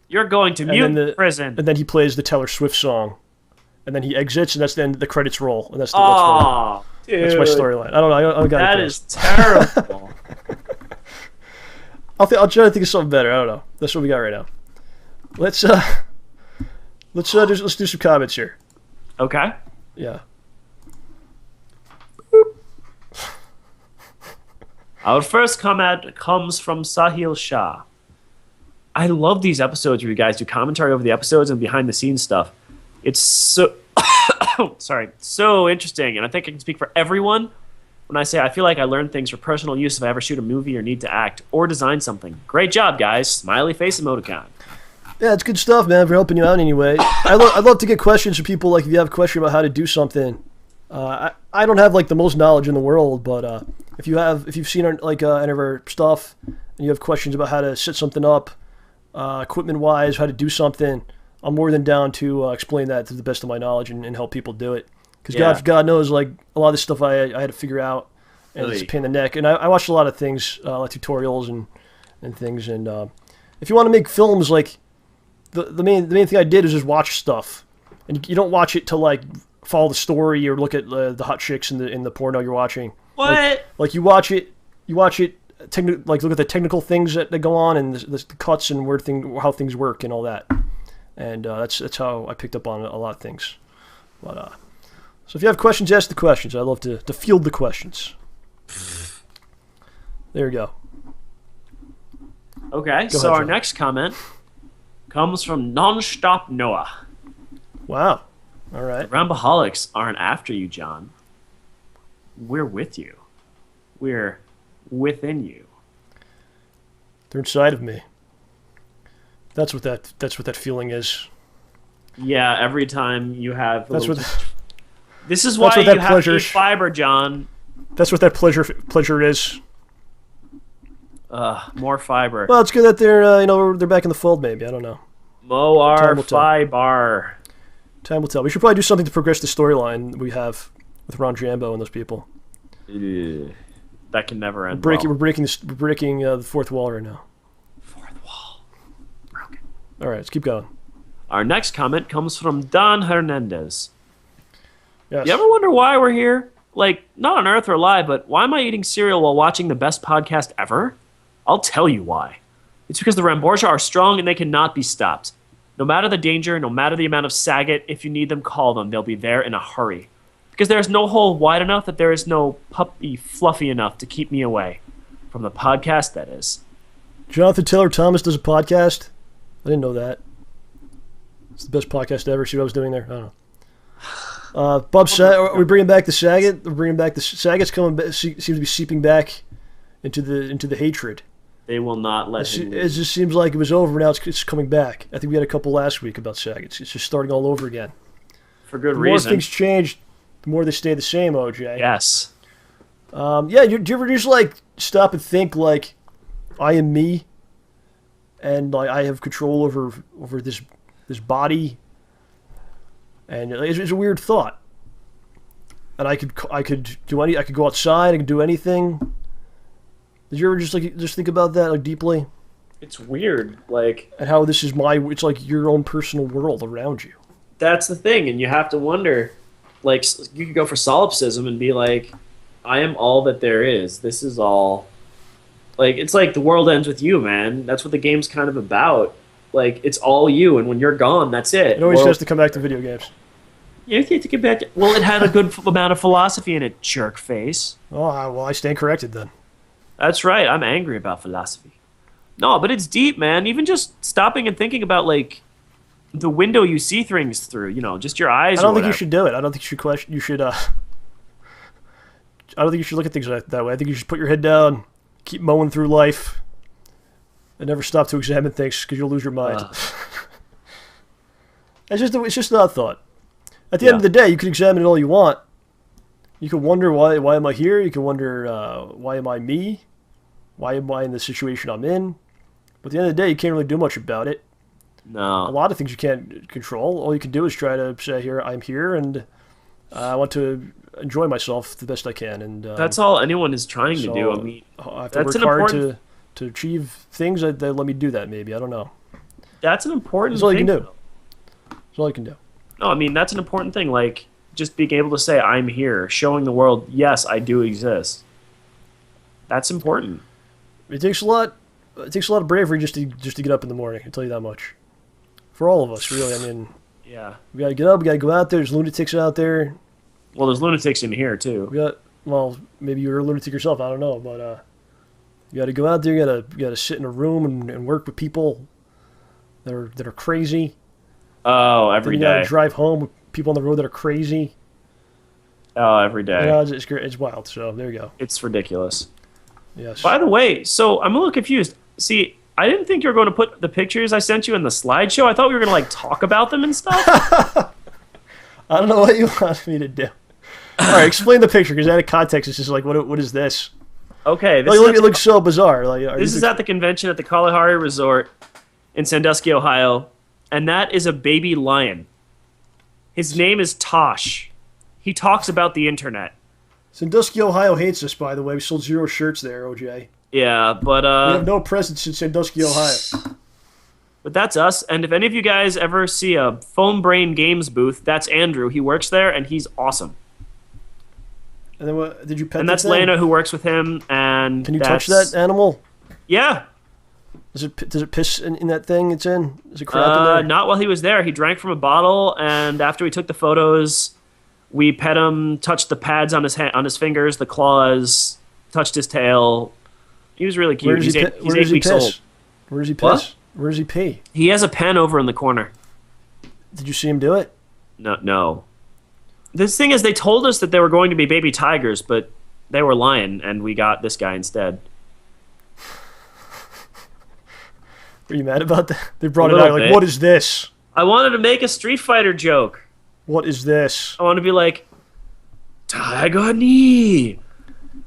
You're going to mutant prison. And then he plays the Taylor Swift song. And then he exits, and that's then the credits roll. And that's the one. Dude. That's my storyline. I don't know. I got that is terrible. I'll try to think of something better. I don't know. That's what we got right now. Let's do some comments here. Okay. Yeah. Our first comment comes from Sahil Shah. I love these episodes where you guys do commentary over the episodes and behind the scenes stuff. It's so so interesting, and I think I can speak for everyone when I say I feel like I learn things for personal use if I ever shoot a movie or need to act or design something. Great job, guys. Smiley face emoticon. Yeah, it's good stuff, man, for helping you out anyway. I'd love to get questions from people, like if you have a question about how to do something. I don't have like the most knowledge in the world, but if you've seen like any of our stuff and you have questions about how to set something up, equipment-wise, how to do something, I'm more than down to explain that to the best of my knowledge and help people do it. Because God knows, like a lot of this stuff I had to figure out, and it's a pain in the neck. And I watched a lot of things, like tutorials and things. And if you want to make films, like the main thing I did is just watch stuff, and you don't watch it to like follow the story or look at the hot chicks in the porno you're watching. What? Like you watch it. Like look at the technical things that go on and the cuts and how things work and all that. And that's how I picked up on a lot of things. But so if you have questions, ask the questions. I'd love to field the questions. There you go. Okay, Go so ahead, our John. next comment comes from Nonstop Noah. Wow. All right. Ramboholics aren't after you, John. We're with you. We're within you. They're inside of me. That's what that feeling is. Yeah, every time you have. This is that's why what you that have pleasure- to eat fiber, John. That's what that pleasure is. More fiber. Well, it's good that they're back in the fold. Maybe I don't know. More Time will tell. fiber. Time will tell. We should probably do something to progress the storyline we have with Ron Jambo and those people. Ugh. That can never end. We're well. breaking the fourth wall right now. Fourth wall. Broken. All right, let's keep going. Our next comment comes from Don Hernandez. Yes. You ever wonder why we're here? Like, not on Earth or Live, but why am I eating cereal while watching the best podcast ever? I'll tell you why. It's because the Ramborgia are strong and they cannot be stopped. No matter the danger, no matter the amount of saget, if you need them, call them. They'll be there in a hurry. Because there is no hole wide enough that there is no puppy fluffy enough to keep me away. From the podcast, that is. Jonathan Taylor Thomas does a podcast. I didn't know that. It's the best podcast ever. See what I was doing there? I don't know. Bob, are we bringing back the Saget? We're bringing back the Saget's coming. Seems to be seeping back into the hatred. They will not let him. It just seems like it was over. Now it's coming back. I think we had a couple last week about Saget. It's just starting all over again. For good The reason. more things change, the more they stay the same. OJ. Yes. Yeah. Do you ever just like stop and think like, I am me, and like I have control over this body, and it's a weird thought. And I could do I could go outside. I could do anything. Did you ever just think about that like deeply? It's weird, like, And how this is it's like your own personal world around you. that's the thing, and you have to wonder, like, you could go for solipsism and be like, I am all that there is. This is all. Like, it's like the world ends with you, man. That's what the game's kind of about. Like, it's all you, and when you're gone, that's it. It always has to come back to video games. You have to get back to, well, it had a good amount of philosophy in it, jerk face. Oh, well, I stand corrected then. That's right. I'm angry about philosophy. No, but it's deep, man. Even just stopping and thinking about, like, the window you see things through, you know, just your eyes. I don't think you should do it. I don't think you should question. I don't think you should look at things that way. I think you should put your head down, keep mowing through life, and never stop to examine things because you'll lose your mind. It's just not a thought. At the end of the day, you can examine it all you want. You can wonder why am I here? You can wonder why am I me? Why am I in the situation I'm in? But at the end of the day, you can't really do much about it. No. A lot of things you can't control. All you can do is try to say, "Here, I'm here, and I want to enjoy myself the best I can." And that's all anyone is trying to do. I mean, I have to work hard to achieve things that let me do that. Maybe I don't know. That's an important. That's all you thing, can do. though. That's all you can do. No, I mean that's an important thing. Like just being able to say I'm here, showing the world, yes, I do exist. That's important. It takes a lot. It takes a lot of bravery just to get up in the morning. I'll tell you that much. For all of us, really. I mean, Yeah. we gotta get up. We gotta go out there. There's lunatics out there. Well, there's lunatics in here too. Well, maybe you're a lunatic yourself. I don't know, but you gotta go out there. You gotta sit in a room and work with people that are crazy. Oh, every then you day. gotta drive home with people on the road that are crazy. Oh, every day. You know, it's wild. So there you go. It's ridiculous. Yes. By the way, so I'm a little confused. See, I didn't think you were going to put the pictures I sent you in the slideshow. I thought we were going to like talk about them and stuff. I don't know what you want me to do. All right, explain the picture because out of context, it's just like, what is this? Okay, Like, it looks so bizarre. Like, this is at the convention at the Kalahari Resort in Sandusky, Ohio, and that is a baby lion. His name is Tosh. He talks about the internet. Sandusky, Ohio hates us, by the way. We sold 0 shirts there, OJ. Yeah, but We have no presence in Sandusky, Ohio. but that's us. And if any of you guys ever see a Foam Brain Games booth, that's Andrew. He works there, and he's awesome. And then what? Did you pet And that that's thing? Lena who works with him. And Can you touch that animal? Yeah. Does it piss in that thing it's in? Is it crap in there? Not while he was there. He drank from a bottle, and after we took the photos, we pet him, touched the pads on his fingers, the claws, touched his tail. He was really cute. Where does He's he 8 weeks old. Where does he piss? What? Where does he pee? He has a pen over in the corner. Did you see him do it? No. This thing is, they told us that they were going to be baby tigers, but they were lion, and we got this guy instead. Are you mad about that? They brought A it out little like, bit. what is this? I wanted to make a Street Fighter joke. What is this? I want to be like, tiger knee,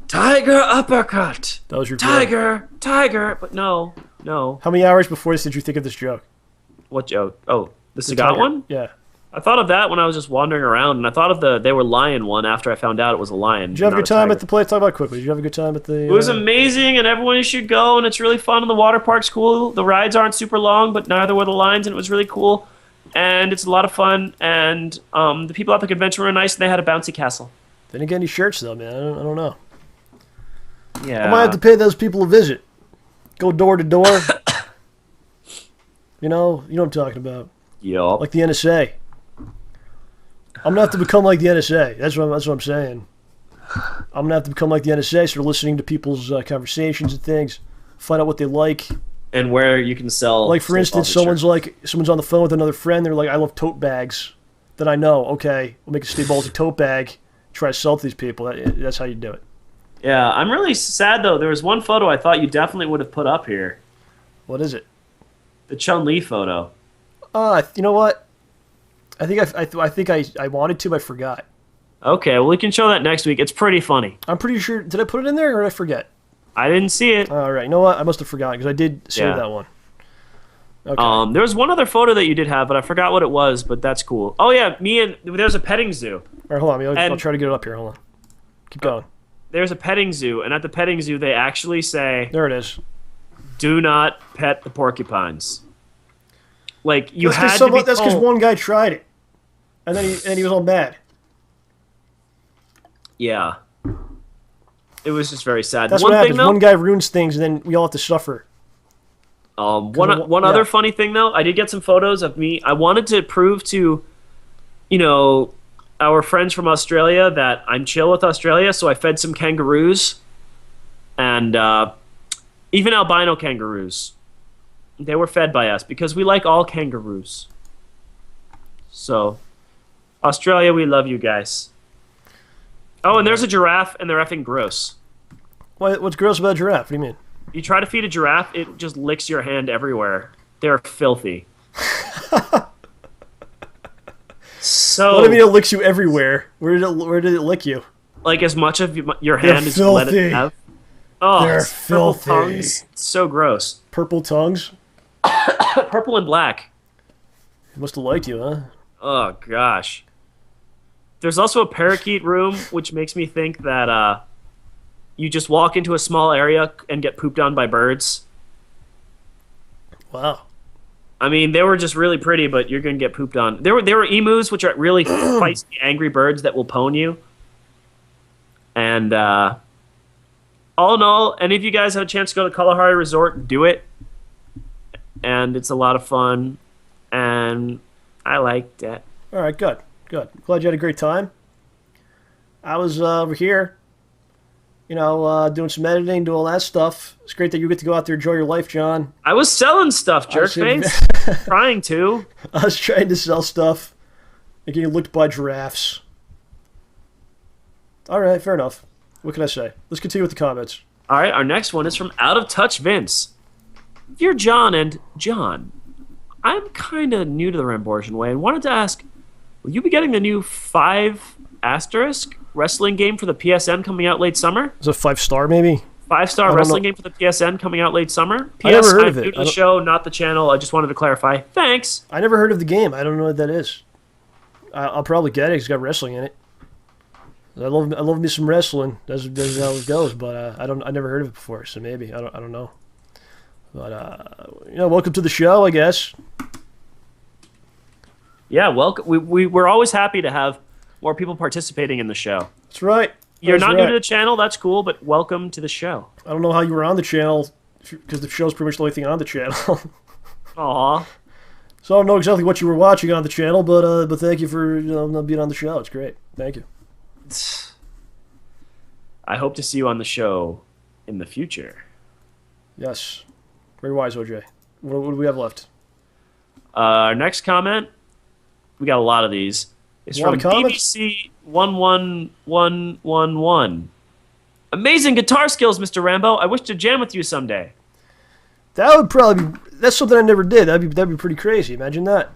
tiger uppercut, That was your joke. tiger. But no. How many hours before this did you think of this joke? What joke? Oh, the The cigar tiger. one? Yeah. I thought of that when I was just wandering around, and I thought of they were lion one after I found out it was a lion. Did you have a not good time tiger. at the place? Talk about it quickly. Did you have a good time at the... It was amazing, and everyone should go, and it's really fun, and the water park's cool. The rides aren't super long, but neither were the lines, and it was really cool. And it's a lot of fun, and the people at the convention were nice, and they had a bouncy castle. They didn't get any shirts, though, man. I don't know. Yeah. I might have to pay those people a visit. Go door to door. You know what I'm talking about. Yup. Like the NSA. I'm gonna have to become like the NSA. That's what I'm saying. I'm gonna have to become like the NSA, start listening to people's conversations and things, find out what they like, and where you can sell. Like, for instance, StayBallsy someone's on the phone with another friend. They're like, "I love tote bags." Then I know, okay, we'll make a StayBallsy tote bag. Try to sell to these people. That's how you do it. Yeah, I'm really sad though. There was one photo I thought you definitely would have put up here. What is it? The Chun-Li photo. You know what? I think I wanted to, but I forgot. Okay, well we can show that next week. It's pretty funny. I'm pretty sure. Did I put it in there or did I forget? I didn't see it. All right. You know what? I must have forgotten because I did save that one. Okay. There was one other photo that you did have, but I forgot what it was. But that's cool. Oh yeah, there's a petting zoo. All right, hold on. I'll try to get it up here. Hold on. Keep going. There's a petting zoo, and at the petting zoo they actually say, there it is. "Do not pet the porcupines." Like you that's had to be That's because told. one guy tried it, and then he was all mad. Yeah. It was just very sad. That's one what thing happens. though, One guy ruins things, and then we all have to suffer. one other funny thing though, I did get some photos of me. I wanted to prove to, our friends from Australia that I'm chill with Australia, so I fed some kangaroos, and even albino kangaroos. They were fed by us because we like all kangaroos. So, Australia, we love you guys. Oh, and there's a giraffe, and they're effing gross. What's gross about a giraffe? What do you mean? You try to feed a giraffe, it just licks your hand everywhere. They're filthy. So, What do you mean it licks you everywhere? Where did it lick you? like as much of your hand as you let it have. Oh, They're it's purple filthy. tongues. It's so gross. Purple tongues? Purple and black. He must have liked you, huh? Oh gosh. There's also a parakeet room, which makes me think that you just walk into a small area and get pooped on by birds. Wow. I mean, they were just really pretty, but you're gonna get pooped on. There were emus, which are really feisty, angry birds that will pwn you. And all in all, any of you guys have a chance to go to Kalahari Resort, do it. And it's a lot of fun, and I liked it. All right, good. Glad you had a great time. I was over here, doing some editing, doing all that stuff. It's great that you get to go out there and enjoy your life, John. I was selling stuff, jerkface. Trying to. I was trying to sell stuff and getting looked by giraffes. All right, fair enough. What can I say? Let's continue with the comments. All right, our next one is from Out of Touch Vince. Dear John and John, I'm kind of new to the Ramborgian way and wanted to ask, will you be getting the new 5 asterisk wrestling game for the PSN coming out late summer? Is it 5-star maybe? 5-star wrestling game for the PSN coming out late summer? P.S. I never heard of I'm it. new to the show, not the channel. I just wanted to clarify. Thanks. I never heard of the game. I don't know what that is. I'll probably get it. It's got wrestling in it. I love me some wrestling. That's how it goes. But I never heard of it before. So maybe I don't know. But welcome to the show, I guess. Yeah, welcome. We're always happy to have more people participating in the show. That's right. You're not new to the channel, that's cool, but welcome to the show. I don't know how you were on the channel, because the show's pretty much the only thing on the channel. Aw. So I don't know exactly what you were watching on the channel, but thank you for being on the show. It's great. Thank you. I hope to see you on the show in the future. Yes. Very wise, OJ. What do we have left? Our next comment, we got a lot of these. It's from BBC 11111. Amazing guitar skills, Mr. Rambo. I wish to jam with you someday. That would probably be... That's something I never did. That'd be pretty crazy. Imagine that.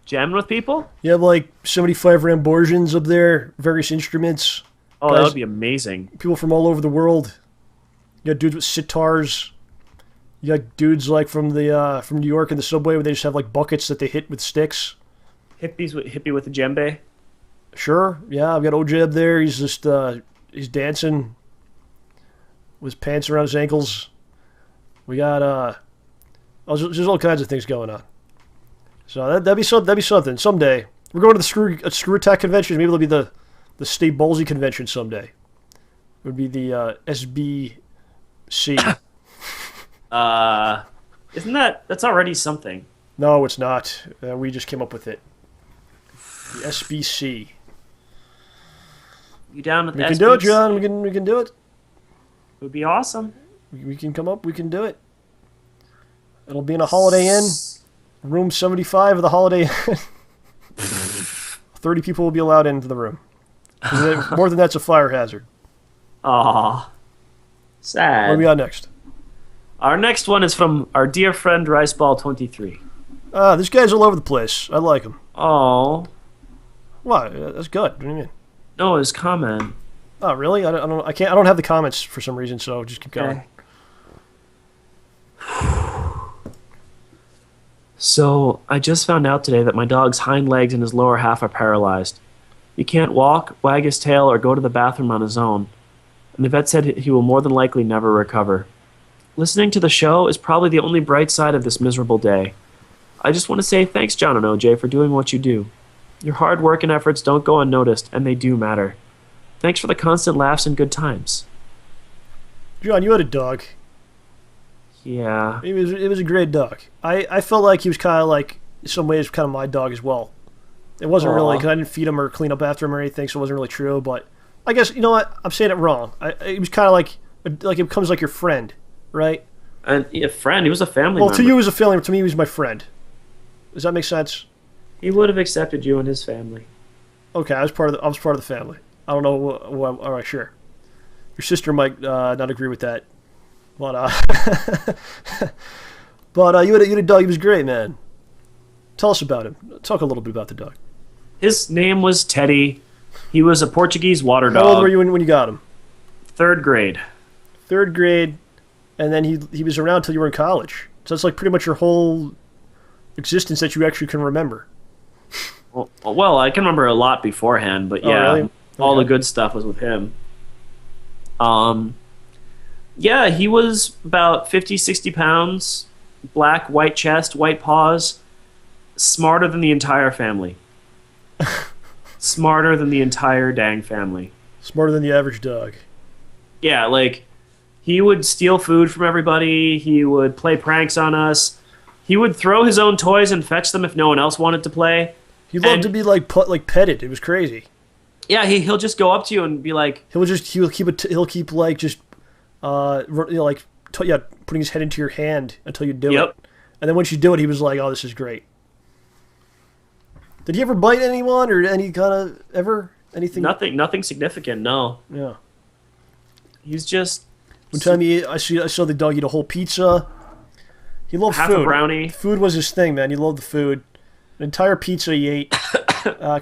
Jamming with people? You have like 75 Ramborgians up there, various instruments. Oh, that would be amazing. People from all over the world. You got dudes with sitars. You got dudes like from New York in the subway where they just have like buckets that they hit with sticks. Hippie with a djembe? Sure, yeah. I've got OJ up there. He's just he's dancing with his pants around his ankles. We got there's all kinds of things going on. So that'd be something. Someday we're going to the Screw Attack convention. Maybe it'll be the StayBallsy convention someday. It would be the SBC. Isn't that's already something? No, it's not. We just came up with it. The SBC. You down with the SBC? We can do it, John. We can do it. It would be awesome. We can come up. We can do it. It'll be in a Holiday Inn, room 75 of the Holiday Inn. 30 people will be allowed into the room. More than that's a fire hazard. Aw. Sad. What do we got next? Our next one is from our dear friend Riceball23. This guy's all over the place. I like him. Oh. Why? That's good. What do you mean? No, his comment. Oh, really? I don't have the comments for some reason, so just keep going. So, I just found out today that my dog's hind legs and his lower half are paralyzed. He can't walk, wag his tail, or go to the bathroom on his own. And the vet said he will more than likely never recover. Listening to the show is probably the only bright side of this miserable day. I just want to say thanks, John and OJ, for doing what you do. Your hard work and efforts don't go unnoticed, and they do matter. Thanks for the constant laughs and good times. John, you had a dog. Yeah. It was a great dog. I felt like he was kind of like, in some ways, kind of my dog as well. It wasn't really, because I didn't feed him or clean up after him or anything, so it wasn't really true, but I guess, you know what, I'm saying it wrong. It was kind of like it becomes like your friend, right? And a friend, he was a family member. member. To you, he was a family member. To me, he was my friend. Does that make sense? He would have accepted you and his family. Okay, I was part of the family. I don't know. All right, sure. Your sister might not agree with that, but you had a dog. He was great, man. Tell us about him. Talk a little bit about the dog. His name was Teddy. He was a Portuguese water dog. How old were you when you got him? 3rd grade. 3rd grade, and then he was around till you were in college. So that's like pretty much your whole existence that you actually can remember. Well, I can remember a lot beforehand, but yeah, really? all the good stuff was with him. Yeah, he was about 50, 60 pounds, black, white chest, white paws, smarter than the entire family. Smarter than the entire dang family. Smarter than the average dog. Yeah, like, he would steal food from everybody, he would play pranks on us, he would throw his own toys and fetch them if no one else wanted to play. He loved to be like petted. It was crazy. Yeah, he'll just go up to you and be like, he'll keep like just putting his head into your hand until you do it. And then once you do it, he was like, "Oh, this is great." Did he ever bite anyone or any kind of anything? Nothing significant. No. Yeah. He's just. One time I saw the dog eat a whole pizza. He loved half food. A brownie. Food was his thing, man. He loved the food. An entire pizza he ate.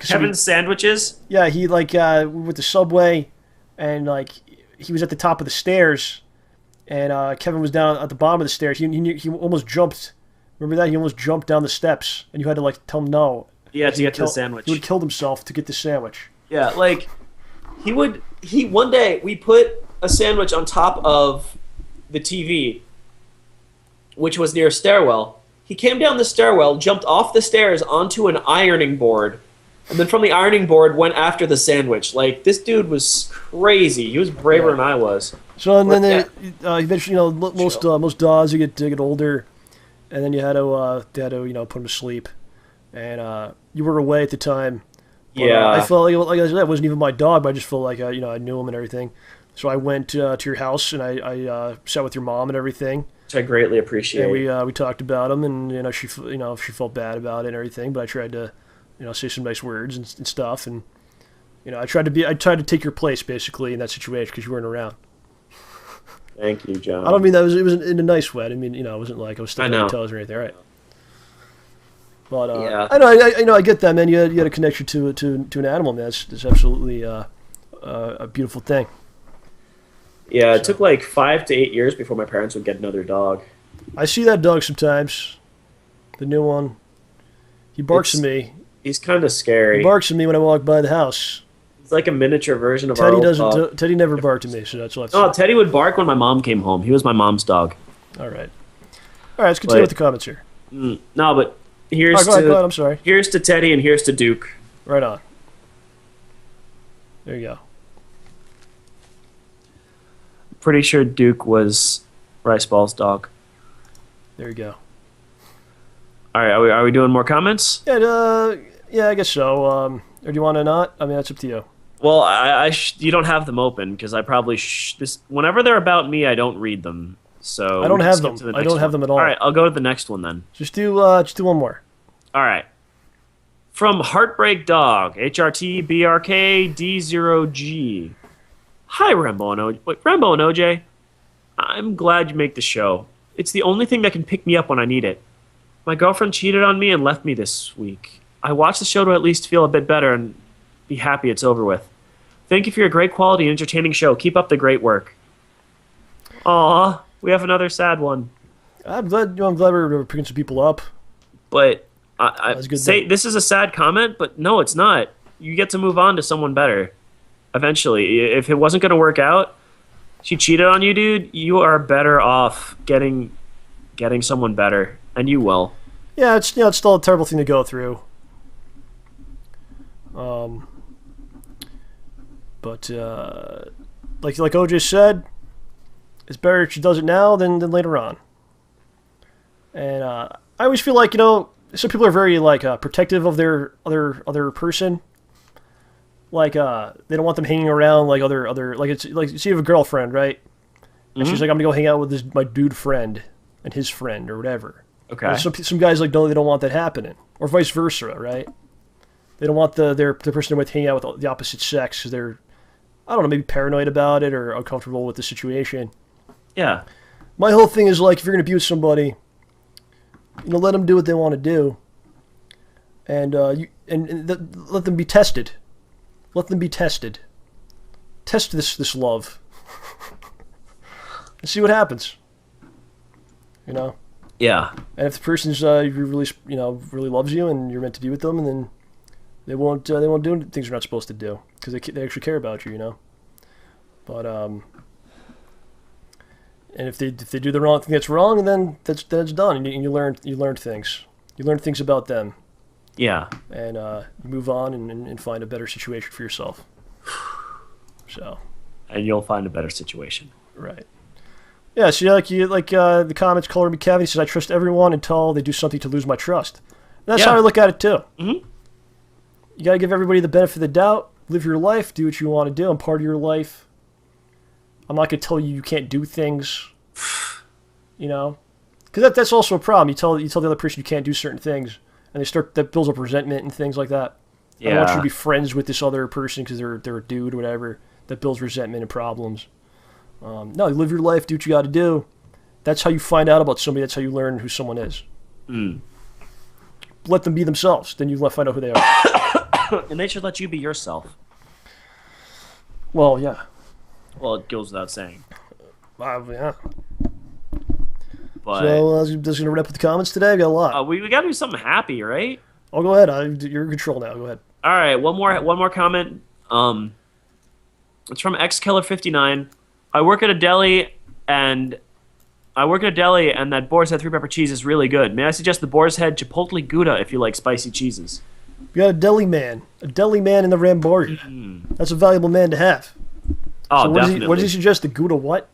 Kevin's sandwiches? Yeah, he we went to Subway, and he was at the top of the stairs, and Kevin was down at the bottom of the stairs. He almost jumped. Remember that? He almost jumped down the steps, and you had to tell him no. Yeah, to get to the sandwich. He would have killed himself to get the sandwich. Yeah, one day we put a sandwich on top of the TV, which was near a stairwell. He came down the stairwell, jumped off the stairs onto an ironing board, and then from the ironing board went after the sandwich. This dude was crazy. He was braver than I was. So and then eventually, most dogs they get older, and then you had to put them to sleep, and you were away at the time. But, yeah, I felt like I said, that wasn't even my dog, but I just felt like I knew him and everything. So I went to your house and I sat with your mom and everything. Which I greatly appreciate. And we talked about him, and she felt bad about it and everything, but I tried to say some nice words and stuff, and I tried to take your place basically in that situation because you weren't around. Thank you, John. I don't mean that it was in a nice way. I mean it wasn't like I was stepping on your toes or anything, right? But yeah. I know I get that, man. You had a connection to an animal, man. It's absolutely a beautiful thing. Yeah, it took 5 to 8 years before my parents would get another dog. I see that dog sometimes. The new one. He barks at me. He's kind of scary. He barks at me when I walk by the house. It's like a miniature version of our old dog. Teddy never barked at me, so that's what. Oh, Teddy would bark when my mom came home. He was my mom's dog. All right, let's continue with the comments here. No, but here's go ahead, I'm sorry. Here's to Teddy and here's to Duke. Right on. There you go. Pretty sure Duke was Riceball's dog. There you go. All right, are we doing more comments? Yeah, I guess so. Or do you want to not? I mean, that's up to you. Well, you don't have them open because I probably whenever they're about me, I don't read them. So I don't we can have skip them. to the I next don't have one. them at all. All right, I'll go to the next one then. Just do one more. All right. From Heartbreak Dog, HRT BRK D0G. Hi, Rambo and OJ. I'm glad you make the show. It's the only thing that can pick me up when I need it. My girlfriend cheated on me and left me this week. I watched the show to at least feel a bit better and be happy it's over with. Thank you for your great quality and entertaining show. Keep up the great work. Aw, we have another sad one. I'm glad we're picking some people up. But That's a good say thing. this is a sad comment, but no, it's not. You get to move on to someone better. Eventually, if it wasn't going to work out, she cheated on you, dude. You are better off getting someone better, and you will. Yeah, it's it's still a terrible thing to go through. But like OJ said, it's better if she does it now than later on. And I always feel like some people are very protective of their other person. Like they don't want them hanging around like other like it's like so you have a girlfriend, right? And she's like, I'm gonna go hang out with my dude friend and his friend or whatever. Okay. And some guys they don't want that happening, or vice versa, right? They don't want the person they're with hanging out with the opposite sex because they're, I don't know, maybe paranoid about it or uncomfortable with the situation. Yeah. My whole thing is like, if you're gonna abuse somebody, let them do what they want to do, and let them be tested. Let them be tested. Test this love, and see what happens. Yeah. And if the person's really really loves you and you're meant to be with them, and then they won't do things they're not supposed to do because they actually care about you, But and if they do the wrong thing that's wrong, and then that's done, and you learn things. You learn things about them. Yeah. And you move on and find a better situation for yourself. So. And you'll find a better situation. Right. Yeah, so the comments, Color Me Kevin, he says, I trust everyone until they do something to lose my trust. And that's how I look at it, too. Mm-hmm. You got to give everybody the benefit of the doubt. Live your life. Do what you want to do. I'm part of your life. I'm not going to tell you can't do things. Because that's also a problem. You tell the other person you can't do certain things, and that builds up resentment and things like that. Yeah. I don't want you to be friends with this other person because they're a dude or whatever. That builds resentment and problems. No, live your life, do what you got to do. That's how you find out about somebody. That's how you learn who someone is. Let them be themselves. Then you find out who they are. And they should let you be yourself. Well, yeah. Well, it goes without saying. Yeah. But So just going to wrap up the comments today. I got a lot. we got to do something happy, right? Oh, go ahead. You're in control now. Go ahead. All right, one more comment. It's from XKiller59. I work at a deli, and that Boar's Head 3-pepper cheese is really good. May I suggest the Boar's Head Chipotle Gouda if you like spicy cheeses? You got a deli man in the Ramborgia. That's a valuable man to have. Oh, So definitely. what does he suggest? The Gouda what?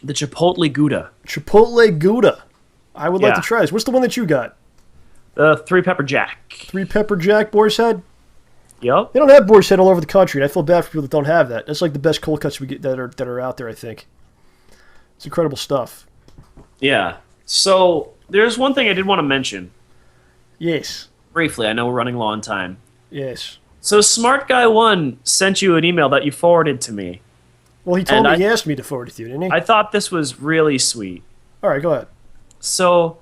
The Chipotle Gouda. Chipotle Gouda. I would like Yeah. to try this. What's the one that you got? The 3-pepper jack. 3-pepper jack Boar's Head? Yup. They don't have Boar's Head all over the country, and I feel bad for people that don't have that. That's like the best cold cuts we get that are out there, I think. It's incredible stuff. Yeah. So there's one thing I did want to mention Yes. briefly. I know we're running low on time. Yes. So Smart Guy 1 sent you an email that you forwarded to me. Well, he told me he asked me to forward it to you, didn't he? I thought this was really sweet. All right, go ahead. So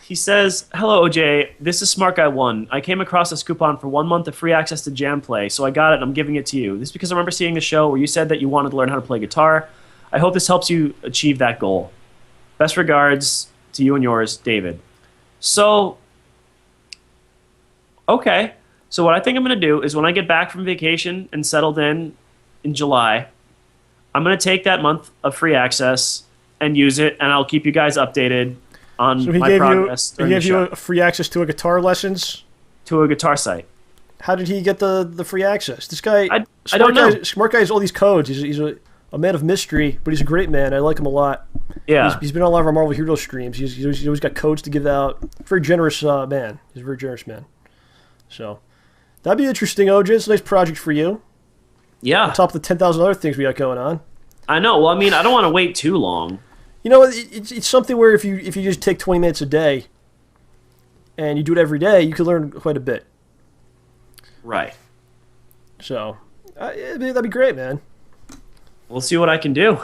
he says, "Hello, OJ. This is Smart Guy 1. I came across this coupon for 1 month of free access to Jam Play, so I got it and I'm giving it to you. This is because I remember seeing the show where you said that you wanted to learn how to play guitar. I hope this helps you achieve that goal. Best regards to you and yours, David." So, okay. So what I think I'm going to do is when I get back from vacation and settled in July, I'm going to take that month of free access and use it, and I'll keep you guys updated on So he my gave progress you during the show. free access to a guitar lessons. To a guitar site. How did he get the free access? This guy, I don't know. Smart guy has all these codes. He's a man of mystery, but he's a great man. I like him a lot. Yeah. He's been on a lot of our Marvel Hero streams. He's always got codes to give out. Very generous man. He's a very generous man. So that'd be interesting, OJ. It's a nice project for you. Yeah. On top of the 10,000 other things we got going on. I know. Well, I mean, I don't want to wait too long. You know, it's something where if you just take 20 minutes a day and you do it every day, you can learn quite a bit. Right. So, that'd be great, man. We'll see what I can do.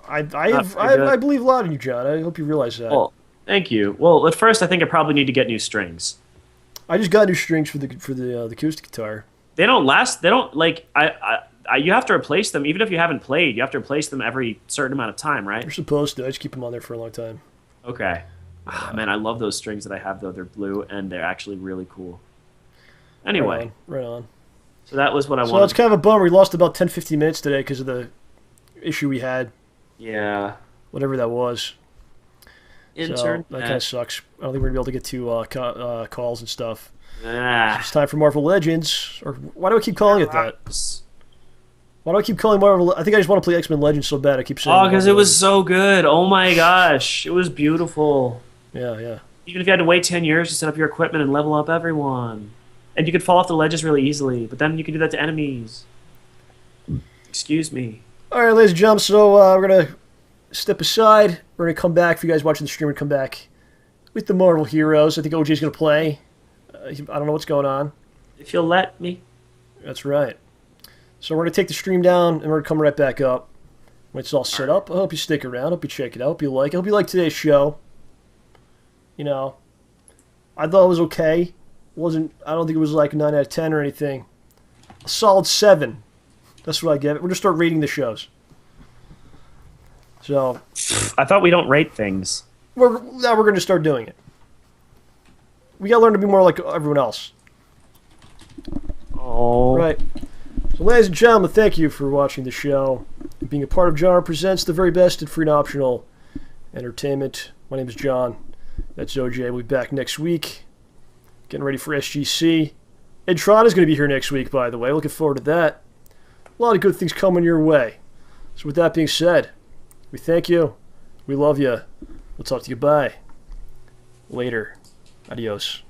I believe a lot in you, John. I hope you realize that. Well, thank you. Well, at first, I think I probably need to get new strings. I just got new strings for the acoustic guitar. They don't last. They don't like. You have to replace them even if you haven't played. You have to replace them every certain amount of time, right? You're supposed to. I just keep them on there for a long time. Okay. Man, I love those strings that I have though. They're blue and they're actually really cool. Anyway, right on. So that was what I wanted. So it's kind of a bummer. We lost about 10-15 minutes today because of the issue we had. Yeah. Whatever that was. Internet. So that kind of sucks. I don't think we're going to be able to get to calls and stuff. Ah. It's time for Marvel Legends. Or why do I keep calling it that? Why do I keep calling Marvel? I think I just want to play X-Men Legends so bad. I keep saying. Oh, because it was so good. Oh my gosh, it was beautiful. Yeah. Even if you had to wait 10 years to set up your equipment and level up everyone, and you could fall off the ledges really easily, but then you could do that to enemies. Excuse me. All right, ladies and gentlemen. So we're gonna step aside. We're gonna come back. For you guys watching the stream, we're gonna come back with the Marvel heroes. I think OJ's gonna play. I don't know what's going on. If you'll let me. That's right. So we're going to take the stream down, and we're going to come right back up when it's all set up. I hope you stick around. I hope you check it out. I hope you like it. I hope you like today's show. You know, I thought it was okay. I don't think it was like a 9 out of 10 or anything. A solid 7. That's what I give it. We're going to start rating the shows. So I thought we don't rate things. now we're going to start doing it. We got to learn to be more like everyone else. Oh. Right. So, ladies and gentlemen, thank you for watching the show and being a part of JohnRamboPresents, the very best in free and optional entertainment. My name is John. That's OJ. We'll be back next week. Getting ready for SGC. Ed Tron is going to be here next week, by the way. Looking forward to that. A lot of good things coming your way. So, with that being said, we thank you. We love you. We'll talk to you. Bye. Later. Adios.